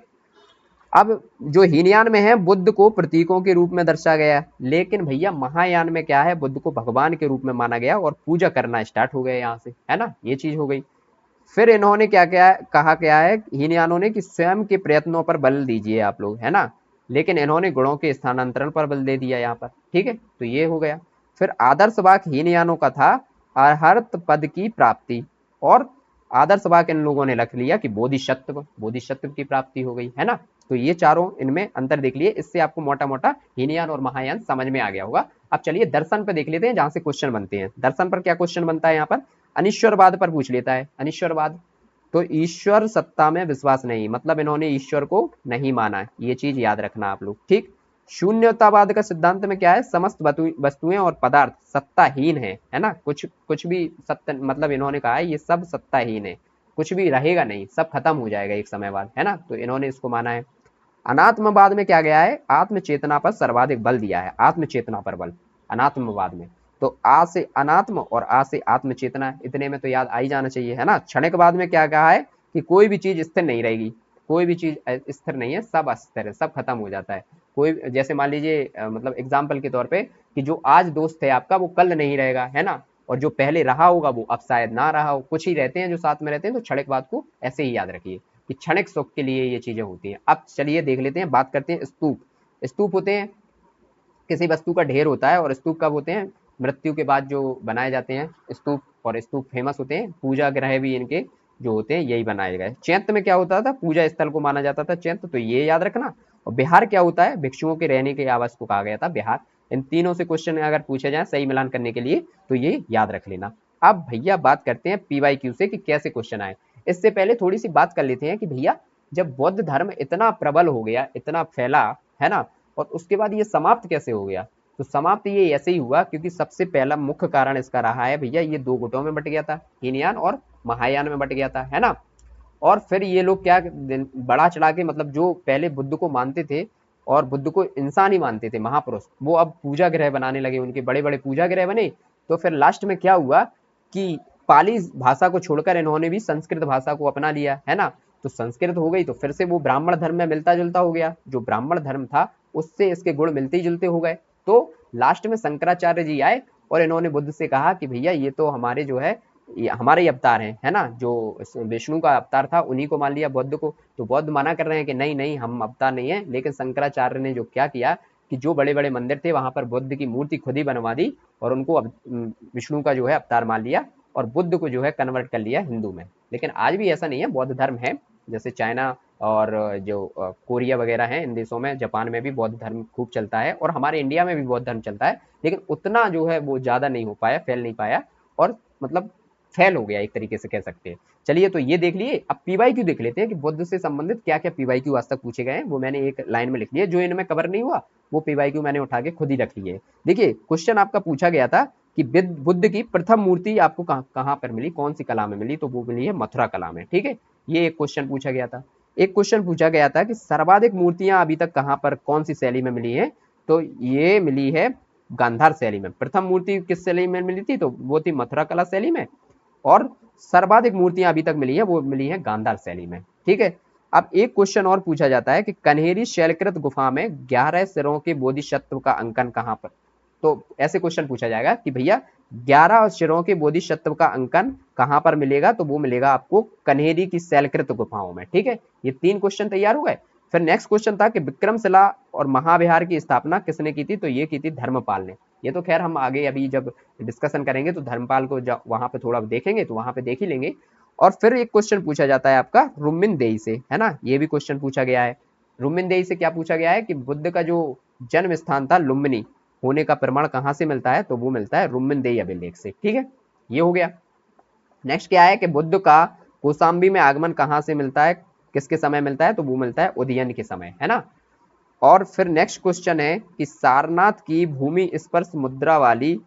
अब जो हीनयान में है बुद्ध को प्रतीकों के रूप में दर्शाया गया, लेकिन भैया महायान में क्या है, बुद्ध को भगवान के रूप में माना गया और पूजा करना स्टार्ट हो गया यहाँ से, है ना, ये चीज हो गई। फिर इन्होंने क्या क्या कहा, क्या है हीनयानों ने कि स्वयं के प्रयत्नों पर बल दीजिए आप लोग, है ना, लेकिन इन्होंने गुणों के स्थानांतरण पर बल दे दिया यहाँ पर। ठीक है, तो ये हो गया। फिर आदर्श वाक्य हीनयानों का था अरहत पद की प्राप्ति, और आदर्श वाक्य इन लोगों ने रख लिया कि बोधिसत्व, बोधिसत्व की प्राप्ति हो गई, है ना। तो ये चारों इनमें अंतर देख लिए, इससे आपको मोटा मोटा हीनयान और महायान समझ में आ गया होगा। अब चलिए दर्शन पर देख लेते हैं, जहां से क्वेश्चन बनते हैं। दर्शन पर क्या क्वेश्चन बनता है, यहाँ पर अनिश्वरवाद पर पूछ लेता है, अनिश्वरवाद। तो ईश्वर सत्ता में विश्वास नहीं, मतलब इन्होंने ईश्वर को नहीं माना, ये चीज याद रखना आप लोग। ठीक, शून्यतावाद का सिद्धांत में क्या है, समस्त वस्तुएं और पदार्थ सत्ताहीन है ना, कुछ भी सत्य, मतलब इन्होंने कहा है ये सब सत्ताहीन है, कुछ भी रहेगा नहीं, सब खत्म हो जाएगा एक समय बाद, है ना, तो इन्होंने इसको माना है। अनात्मवाद में क्या गया है, आत्मचेतना पर सर्वाधिक बल दिया है, आत्मचेतना पर बल अनात्मवाद में। तो आ से अनात्म और आ से आत्मचेतना, इतने में तो याद आ ही जाना चाहिए, है ना। क्षणिकवाद में क्या कहा है कि कोई भी चीज स्थिर नहीं रहेगी, कोई भी चीज स्थिर नहीं है, सब अस्थिर है, सब खत्म हो जाता है। कोई जैसे मान लीजिए मतलब एग्जाम्पल के तौर पे कि जो आज दोस्त है आपका वो कल नहीं रहेगा, है ना, और जो पहले रहा होगा वो अब शायद ना रहा हो, कुछ ही रहते हैं जो साथ में रहते हैं। तो क्षणिकवाद को ऐसे ही याद रखिए कि क्षणिक सुख के लिए ये चीजें होती हैं। अब चलिए देख लेते हैं, बात करते हैं स्तूप। स्तूप होते हैं, किसी वस्तु का ढेर होता है, और स्तूप कब होते हैं, मृत्यु के बाद जो बनाए जाते हैं स्तूप, और स्तूप फेमस होते हैं, पूजा ग्रह भी इनके जो होते हैं यही बनाए गए। चैत्य में क्या होता था, पूजा स्थल को माना जाता था चैत्य, तो ये याद रखना। और बिहार क्या होता है? भिक्षुओं के रहने के आवास को कहा गया था बिहार। इन तीनों से क्वेश्चन अगर पूछे जाए सही मिलान करने के लिए तो ये याद रख लेना। अब भैया बात करते हैं पीवाईक्यू से कि कैसे क्वेश्चन आए। इससे पहले थोड़ी सी बात कर लेते हैं कि भैया जब बौद्ध धर्म इतना प्रबल हो गया, इतना फैला, है ना, और उसके बाद ये समाप्त कैसे हो गया? तो समाप्त ये ऐसे ही हुआ क्योंकि सबसे पहला मुख्य कारण इसका रहा है भैया, ये दो गुटों में बट गया था, हीनयान और महायान में बट गया था, है ना। और फिर ये लोग क्या बढ़ा चढ़ा के, मतलब जो पहले बुद्ध को मानते थे और बुद्ध को इंसान ही मानते थे, महापुरुष, वो अब पूजा ग्रह बनाने लगे, उनके बड़े बड़े पूजा ग्रह बने। तो फिर लास्ट में क्या हुआ कि पाली भाषा को छोड़कर इन्होंने भी संस्कृत भाषा को अपना लिया, है ना। तो संस्कृत हो गई तो फिर से वो ब्राह्मण धर्म में मिलता जुलता हो गया, जो ब्राह्मण धर्म था उससे इसके गुण मिलते जुलते हो गए। तो लास्ट में शंकराचार्य जी आए और इन्होंने बुद्ध से कहा कि भैया ये तो हमारे जो है, ये हमारे ही अवतार हैं, है ना, जो विष्णु का अवतार था उन्हीं को मान लिया बौद्ध को। तो बौद्ध मना कर रहे हैं कि नहीं नहीं, हम अवतार नहीं है। लेकिन शंकराचार्य ने जो क्या किया कि जो बड़े बड़े मंदिर थे वहां पर बुद्ध की मूर्ति खुद ही बनवा दी और उनको विष्णु का जो है अवतार मान लिया और बुद्ध को जो है कन्वर्ट कर लिया हिंदू में। लेकिन आज भी ऐसा नहीं है, बौद्ध धर्म है, जैसे चाइना और जो कोरिया वगैरह है, इन देशों में, जापान में भी बौद्ध धर्म खूब चलता है और हमारे इंडिया में भी बौद्ध धर्म चलता है। लेकिन उतना जो है वो ज्यादा नहीं हो पाया, फैल नहीं पाया, और मतलब फेल हो गया एक तरीके से कह सकते हैं। चलिए तो ये देख लिए। अब पीवाईक्यू देख लेते हैं कि बुद्ध से संबंधित क्या क्या पीवाईक्यू आज तक पूछे गए हैं, वो मैंने एक लाइन में लिख लिया। जो इनमें कवर नहीं हुआ वो पीवाईक्यू मैंने उठा के खुद ही रख लिए। देखिए क्वेश्चन आपका पूछा गया था कि बुद्ध की प्रथम मूर्ति आपको कहां पर मिली, कौन सी कला में मिली? तो वो मिली है मथुरा कला में, ठीक है। ये एक क्वेश्चन पूछा गया था। एक क्वेश्चन पूछा गया था कि सर्वाधिक मूर्तियां अभी तक कहां पर, कौन सी शैली में मिली है? तो ये मिली है गांधार शैली में। प्रथम मूर्ति किस शैली में मिली थी? तो वो थी मथुरा कला शैली में। और सर्वाधिक मूर्तियां अभी तक मिली है वो मिली है गांधार शैली में, ठीक है। अब एक क्वेश्चन और पूछा जाता है कि कन्हेरी शैलकृत गुफा में 11 सिरों के बोधिसत्व का अंकन कहां पर? तो ऐसे क्वेश्चन पूछा जाएगा कि भैया 11 सिरों के बोधिसत्व का अंकन कहां पर मिलेगा? तो वो मिलेगा आपको कन्हेरी की शैलकृत गुफाओं में, ठीक है। ये 3 क्वेश्चन तैयार हो गए। फिर नेक्स्ट क्वेश्चन था कि विक्रमशिला और महाविहार की स्थापना किसने की थी? तो ये की थी धर्मपाल ने। ये तो खैर हम आगे अभी जब डिस्कशन करेंगे तो धर्मपाल को वहां पे थोड़ा देखेंगे तो वहां पे देख ही लेंगे। और फिर एक क्वेश्चन पूछा जाता है आपका रुम्मिनदेई से, है ना, ये भी क्वेश्चन पूछा गया है। रुम्मिनदेई से क्या पूछा गया है कि बुद्ध का जो जन्म स्थान था लुम्बिनी होने का प्रमाण कहां से मिलता है? तो वो मिलता है रुम्मिनदेई अभिलेख से, ठीक है। ये हो गया। नेक्स्ट क्या है कि बुद्ध का कौशाम्बी में आगमन कहां से मिलता है, किसके समय मिलता है? तो वो मिलता है उदयन के समय, है ना। और फिर नेक्स्ट क्वेश्चन है कि सारनाथ की भूमि स्पर्श मुद्रा वाली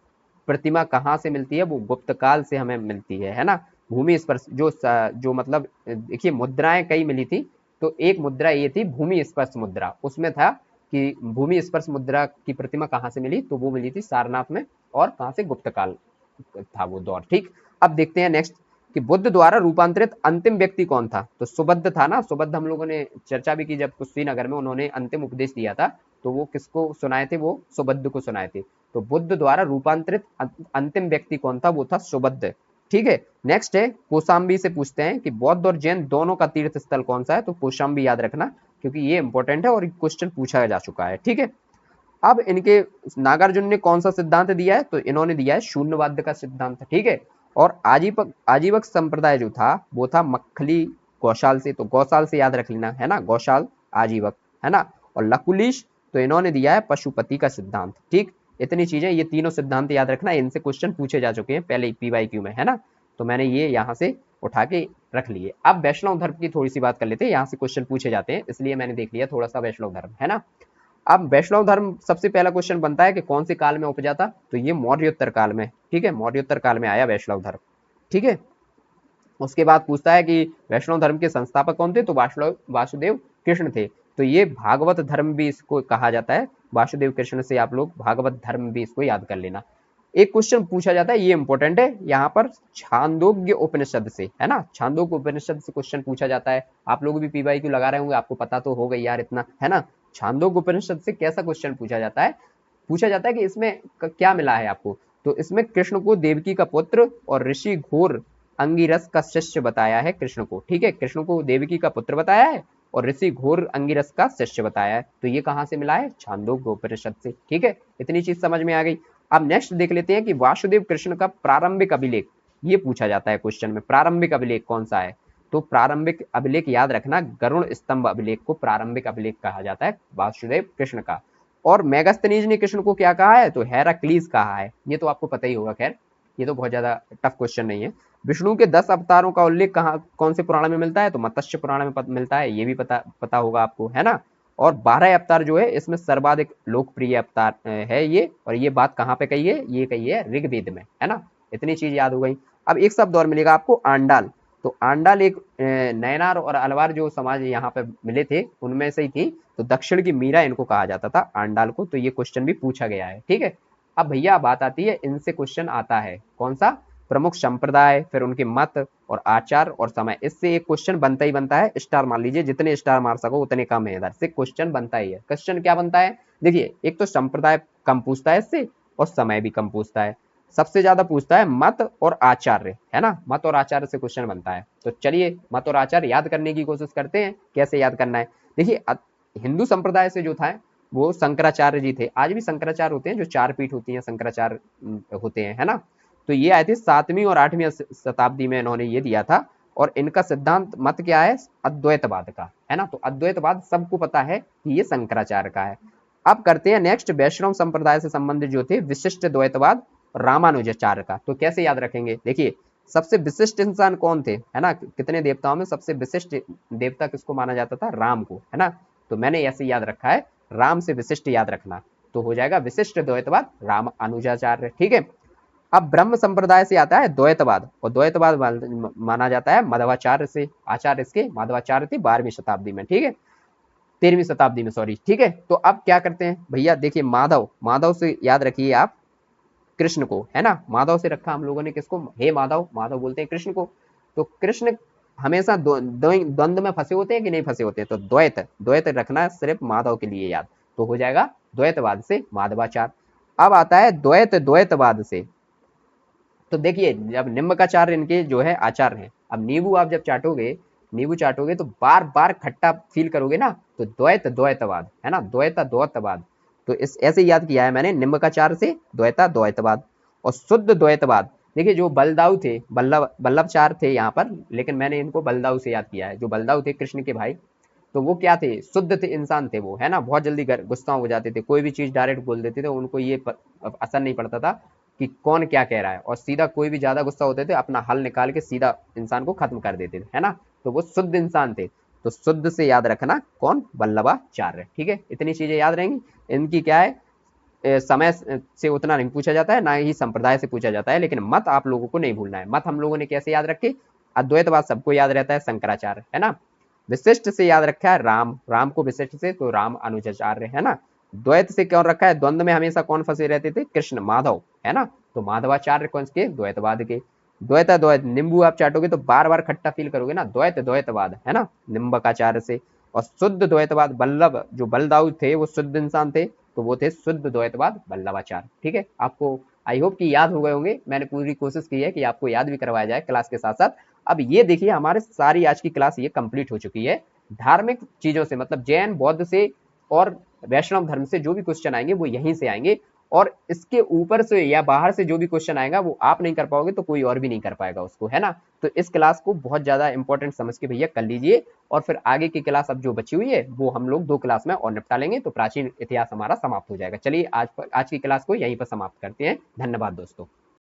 प्रतिमा कहां से मिलती है? वो गुप्त काल से हमें मिलती है ना। भूमि स्पर्श जो मतलब देखिए मुद्राएं कई मिली थी, तो एक मुद्रा ये थी भूमि स्पर्श मुद्रा, उसमें था कि भूमि स्पर्श मुद्रा की प्रतिमा कहां से मिली? तो वो मिली थी सारनाथ में। और कहां से? गुप्त काल था वो दौर, ठीक। अब देखते हैं नेक्स्ट कि बुद्ध द्वारा रूपांतरित अंतिम व्यक्ति कौन था? तो सुबद्ध था ना। सुबद्ध हम लोगों ने चर्चा भी की जब कुशीनगर में उन्होंने अंतिम उपदेश दिया था, तो वो किसको सुनाए थे? वो सुबद्ध को सुनाए थे। तो बुद्ध द्वारा रूपांतरित अंतिम व्यक्ति कौन था? वो था सुबद्ध, ठीक है। नेक्स्ट है कौशाम्बी से पूछते हैं कि बौद्ध और जैन दोनों का तीर्थ स्थल कौन सा है? तो कौशाम्बी याद रखना क्योंकि ये इंपॉर्टेंट है और क्वेश्चन पूछा जा चुका है, ठीक है। अब इनके नागार्जुन ने कौन सा सिद्धांत दिया है? तो इन्होंने दिया है शून्यवाद का सिद्धांत, ठीक है। और आजीवक संप्रदाय जो था वो था मक्खली गौशाल से, तो गौशाल से याद रख लेना, है ना, गौशाल आजीवक, है ना। और लकुलिश तो इन्होंने दिया है पशुपति का सिद्धांत, ठीक। इतनी चीजें, ये तीनों सिद्धांत याद रखना, इनसे क्वेश्चन पूछे जा चुके हैं पहले पीवाईक्यू में, है ना। तो मैंने ये यहाँ से उठा के रख लिए। अब वैष्णव धर्म की थोड़ी सी बात कर लेते हैं, यहाँ से क्वेश्चन पूछे जाते हैं इसलिए मैंने देख लिया थोड़ा सा वैष्णव धर्म, है ना। अब वैष्णव धर्म सबसे पहला क्वेश्चन बनता है कि कौन से काल में उपजा था? तो ये मौर्योत्तर काल में, ठीक है, मौर्योत्तर काल में आया वैष्णव धर्म, ठीक है। उसके बाद पूछता है कि वैष्णव धर्म के संस्थापक कौन थे? तो वासुदेव कृष्ण थे। तो ये भागवत धर्म भी इसको कहा जाता है, वासुदेव कृष्ण से आप लोग भागवत धर्म भी इसको याद कर लेना। एक क्वेश्चन पूछा जाता है, ये इंपॉर्टेंट है, यहाँ पर छांदोग्य उपनिषद से, है ना, छांदोग्य उपनिषद से क्वेश्चन पूछा जाता है। आप लोग भी पीवाईक्यू लगा रहे होंगे, आपको पता तो हो गई यार इतना, है ना। छांदोग्य उपनिषद से कैसा क्वेश्चन पूछा जाता है? पूछा जाता है कि इसमें क्या मिला है आपको? तो इसमें कृष्ण को देवकी का पुत्र और ऋषि घोर अंगिरस का शिष्य बताया है कृष्ण को, ठीक है। कृष्ण को देवकी का पुत्र बताया है और ऋषि घोर अंगिरस का शिष्य बताया है। तो ये कहां से मिला है? छांदोग्य उपनिषद से, ठीक है। इतनी चीज समझ में आ गई। अब नेक्स्ट देख लेते हैं कि वासुदेव कृष्ण का प्रारंभिक अभिलेख, ये पूछा जाता है क्वेश्चन में, प्रारंभिक अभिलेख कौन सा है? तो प्रारंभिक अभिलेख याद रखना, गरुड़ स्तंभ अभिलेख को प्रारंभिक अभिलेख कहा जाता है वासुदेव कृष्ण का। और मेगास्थनीज ने कृष्ण को क्या कहा है, तो हेराक्लीज कहा है। ये तो आपको पता ही होगा, खैर ये तो बहुत ज्यादा टफ क्वेश्चन नहीं है। विष्णु के 10 अवतारों का उल्लेख कहाँ कौन से पुराण में मिलता है, तो मत्स्य पुराण में मिलता है, ये भी पता होगा आपको, है ना। और 12 अवतार जो है इसमें सर्वाधिक लोकप्रिय अवतार है ये, और ये बात कहाँ पे कही है, ये कही है ऋग्वेद में, है ना। इतनी चीज याद हो गई। अब एक शब्द और मिलेगा आपको, आंडाल। तो आंडाल एक नयनार और अलवार जो समाज यहाँ पे मिले थे उनमें से ही थी। तो दक्षिण की मीरा इनको कहा जाता था आंडाल को। तो ये क्वेश्चन भी पूछा गया है, ठीक है। अब भैया बात आती है, इनसे क्वेश्चन आता है कौन सा, प्रमुख संप्रदाय, फिर उनके मत और आचार और समय। इससे एक क्वेश्चन बनता ही बनता है, स्टार मार लीजिए, जितने स्टार मार सको उतने कम है, इधर से क्वेश्चन बनता ही है। क्वेश्चन क्या बनता है, देखिए एक तो संप्रदाय कम पूछता है इससे, और समय भी कम पूछता है। सबसे ज्यादा पूछता है मत और आचार्य, है ना, मत और आचार्य से क्वेश्चन बनता है। तो चलिए मत और आचार्य याद करने की कोशिश करते हैं, कैसे याद करना है। देखिए हिंदू संप्रदाय से जो था वो शंकराचार्य जी थे। आज भी शंकराचार्य होते हैं, जो 4 पीठ होती हैं शंकराचार्य होते हैं, है ना। तो ये आए थे 7वीं और 8वीं शताब्दी में, इन्होंने ये दिया था। और इनका सिद्धांत मत क्या है, अद्वैतवाद का, है ना। तो अद्वैतवाद सबको पता है कि ये शंकराचार्य का है। अब करते हैं नेक्स्ट, वैष्णव संप्रदाय से संबंधित जो थे विशिष्ट द्वैतवाद रामानुजाचार्य का। तो कैसे याद रखेंगे, देखिए सबसे विशिष्ट इंसान कौन थे, है ना, कितने देवताओं में सबसे विशिष्ट देवता किसको माना जाता था, राम को, है ना। तो मैंने ऐसे याद रखा है, राम से विशिष्ट याद रखना, तो हो जाएगा विशिष्ट द्वैतवाद राम अनुजाचार्य, ठीक है। अब ब्रह्म संप्रदाय से आता है द्वैतवाद, और द्वैतवाद माना जाता है माधवाचार्य से। आचार्य इसके माधवाचार्य थे 12वीं शताब्दी में, ठीक है, 13वीं शताब्दी में, सॉरी, ठीक है। तो अब क्या करते हैं भैया, देखिए माधव, माधव से याद रखिए आप कृष्ण को, है ना। माधव से रखा हम लोगों ने किसको, हे माधव, माधव बोलते हैं कृष्ण को। तो कृष्ण हमेशा द्वंद्व में फंसे होते हैं कि नहीं फंसे होते हैं, तो द्वैत, द्वैत रखना सिर्फ माधव के लिए याद। तो हो जाएगा द्वैतवाद से माधवाचार्य। अब आता है द्वैतवाद से, तो देखिए जब निम्बकाचार्य इनके जो है आचार्य हैं। अब नींबू आप जब चाटोगे, नींबू चाटोगे तो बार बार खट्टा फील करोगे ना, तो द्वैतवाद, है ना, द्वैतवाद। तो इस ऐसे याद किया है मैंने, निम्बकाचार्य से द्वैतवाद। और शुद्ध द्वैतवाद, देखिए जो बलदाऊ थे, बल्लभचार्य थे यहाँ पर, लेकिन मैंने इनको बलदाऊ से याद किया है। जो बलदाऊ थे कृष्ण के भाई, तो वो क्या थे, शुद्ध थे, इंसान थे वो, है ना। बहुत जल्दी गुस्सा हो जाते थे, कोई भी चीज डायरेक्ट बोल देते थे, उनको ये असर नहीं पड़ता था कि कौन क्या कह रहा है, और सीधा कोई भी ज्यादा गुस्सा होते थे अपना हल निकाल के सीधा इंसान को खत्म कर देते थे, है ना। तो वो शुद्ध इंसान थे। तो शुद्ध से याद रखना कौन, वल्लभाचार्य, ठीक है। इतनी चीजें याद रहेंगी। इनकी क्या है, समय से उतना नहीं पूछा जाता है, ना ही संप्रदाय से पूछा जाता है, लेकिन मत आप लोगों को नहीं भूलना है। मत हम लोगों ने कैसे याद रखे, अद्वैतवाद सबको याद रहता है, शंकराचार्य, है ना। विशिष्ट से याद रखा है राम, राम को विशिष्ट से, तो राम अनुजाचार्य, है ना। द्वैत से क्यों रखा है, द्वंद्व में हमेशा कौन फंसे रहते थे, कृष्ण, माधव, है ना। तो माधवाचार्य कौन के, द्वैतवाद के। द्वैत नींबू आप चाटोगे तो बार बार खट्टा फील करोगे ना, द्वैतवाद, है ना, निम्बकाचार्य से। और शुद्ध द्वैतवाद बल्लभ, जो बलदाऊ थे वो शुद्ध इंसान थे, तो वो थे शुद्ध द्वैतवाद वल्लभाचार्य, ठीक है। आपको आई होप कि याद हो गए होंगे। मैंने पूरी कोशिश की है कि आपको याद भी करवाया जाए क्लास के साथ साथ। अब ये देखिए हमारे सारी आज की क्लास ये कंप्लीट हो चुकी है। धार्मिक चीजों से मतलब जैन, बौद्ध से और वैष्णव धर्म से जो भी क्वेश्चन आएंगे वो यहीं से आएंगे, और इसके ऊपर से या बाहर से जो भी क्वेश्चन आएगा वो आप नहीं कर पाओगे तो कोई और भी नहीं कर पाएगा उसको, है ना। तो इस क्लास को बहुत ज्यादा इंपॉर्टेंट समझ के भैया कर लीजिए, और फिर आगे की क्लास अब जो बची हुई है वो हम लोग 2 क्लास में और निपटा लेंगे, तो प्राचीन इतिहास हमारा समाप्त हो जाएगा। चलिए आज की क्लास को यहीं पर समाप्त करते हैं। धन्यवाद दोस्तों।